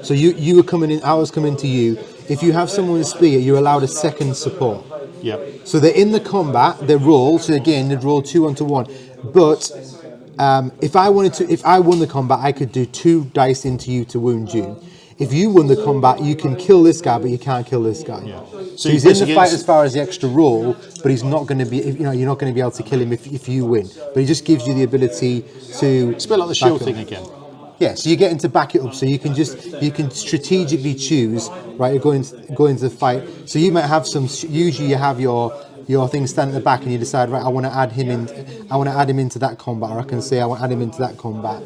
So you were coming in. I was coming to you. If you have someone with a spear, you're allowed a second support.
Yeah.
So they're in the combat, they roll, so again, they'd roll 2 onto 1. But if I won the combat, I could do 2 dice into you to wound you. If you won the combat, you can kill this guy, but you can't kill this guy. Yeah. So he's in the fight as far as the extra roll, but he's not going to be, you're not going to be able to kill him if you win. But he just gives you the ability to...
It's a bit like the shield thing again.
Yeah, so you're getting to back it up, so you can strategically choose, right, you're going into the fight. So you might have usually you have your thing standing at the back and you decide, right, I want to add him into that combat, or I can say I want to add him into that combat.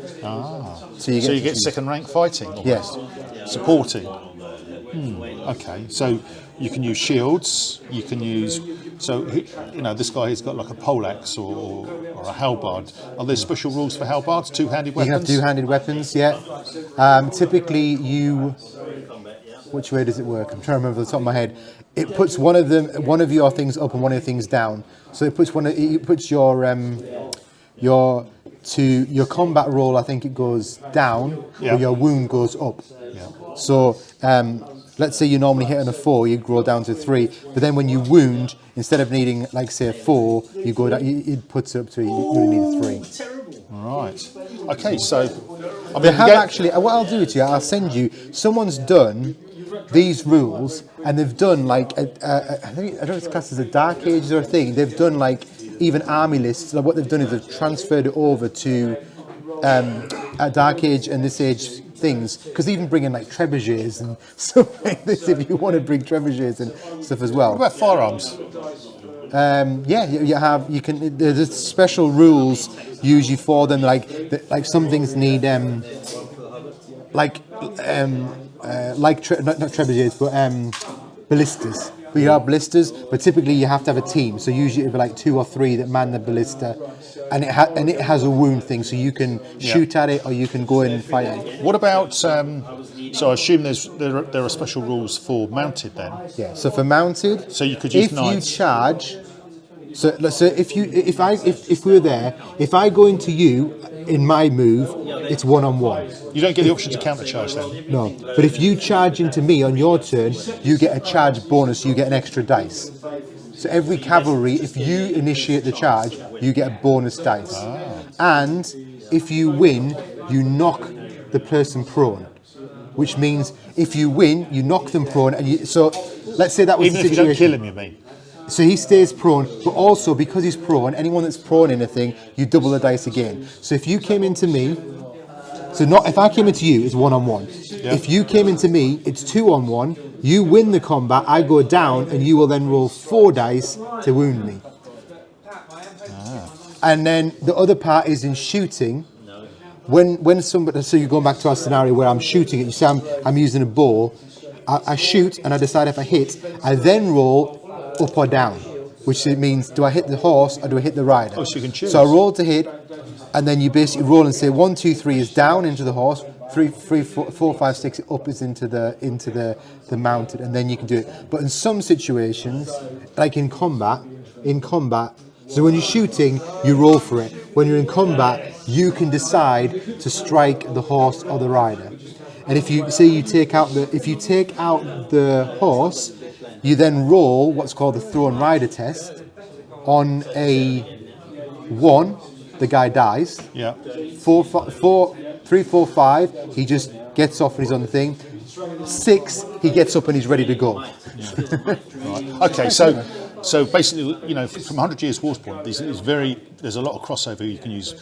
So you get
second rank fighting?
Yes.
Supporting. Okay, so you can use shields, you can use... So, this guy has got like a poleaxe or a halberd. Are there special rules for halberds, 2-handed weapons?
You have 2-handed weapons, yeah. Typically, which way does it work? I'm trying to remember off the top of my head. It puts one of your things up and one of your things down. So it puts your combat roll. I think it goes down, but your wound goes up. Yeah. So let's say you normally hit on a 4, you roll down to 3. But then when you wound, instead of needing, like say a 4, you go down. It puts it up to you only need a 3.
Right. Okay. So
they have actually. What I'll do to you, I'll send you. Someone's done these rules, and they've done like I don't know if it's classed as a Dark Ages or a thing. They've done like even army lists. So what they've done is they've transferred it over to a Dark Age and this age things, because they even bring in like trebuchets and stuff like this if you want to bring trebuchets and stuff as well.
What about firearms?
There's special rules usually for them, like some things need not trebuchets but ballistas. We have ballistas, but typically you have to have a team. So usually it'll be like 2 or 3 that man the ballista, and it has a wound thing, so you can shoot at it or you can go in and fight it.
What about? So I assume there are special rules for mounted then.
Yeah. So for mounted,
so you could use knights.
You charge. So if we were there, if I go into you in my move, it's 1-on-1.
You don't get the option to countercharge then.
No, but if you charge into me on your turn, you get a charge bonus. You get an extra dice. So every cavalry, if you initiate the charge, you get a bonus dice. And if you win, you knock the person prone, which means if you win, you knock them prone. And so let's say that was
even
the situation.
If you don't kill him, you mean?
So he stays prone, but also because he's prone, anyone that's prone in a thing, you double the dice again. So if you came into me, if I came into you, it's 1-on-1. Yeah. If you came into me, it's 2-on-1. You win the combat, I go down, and you will then roll 4 dice to wound me. And then the other part is in shooting. When somebody, so you're going back to our scenario where I'm shooting it. You say I'm using a bow. I shoot and I decide if I hit. I then roll up or down, which means do I hit the horse or do I hit the rider?
Oh, so you can choose.
So I roll to hit, and then you basically roll and say 1, 2, 3 is down into the horse, 3, 4, 5, 6 up is into the mounted, and then you can do it. But in some situations, like in combat, so when you're shooting, you roll for it. When you're in combat, you can decide to strike the horse or the rider. And if you say you take out the horse, you then roll what's called the thrown rider test. On a 1, the guy dies.
Yeah.
3, 4, 5, he just gets off and he's on the thing. 6, he gets up and he's ready to go.
Right. Okay, so basically, from 100 Years War's point, there's a lot of crossover. You can use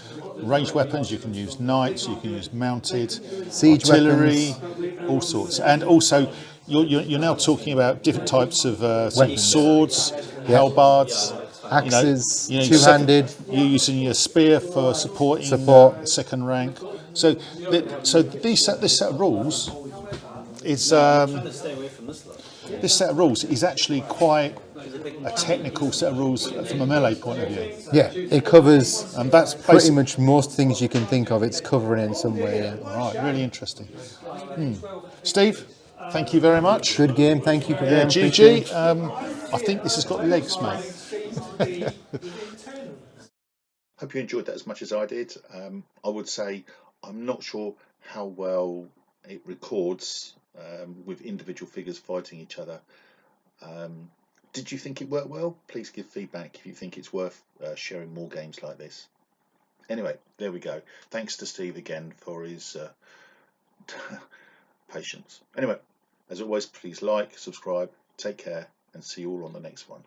ranged weapons, you can use knights, you can use mounted,
Siege
artillery,
weapons.
all sorts. And also, you're now talking about different types of
Weapons.
swords, halberds,
Axes,
two-handed.
two-handed.
You're using your spear for supporting
Support.
second rank. So, this set of rules is
Stay away from this lot.
this set of rules is actually quite a technical set of rules from a melee point of view.
Yeah, it covers
And that's
pretty much most things you can think of. It's covering in some way. Yeah.
Right, really interesting. Steve, thank you very much.
Good game. Thank you, Graham.
GG. I think this has got legs, mate.
Hope you enjoyed that as much as I did. I would say I'm not sure how well it records with individual figures fighting each other. Did you think it worked well? Please give feedback if you think it's worth sharing more games like this. Anyway, there we go. Thanks to Steve again for his patience. Anyway, as always, please like, subscribe, take care, and see you all on the next one.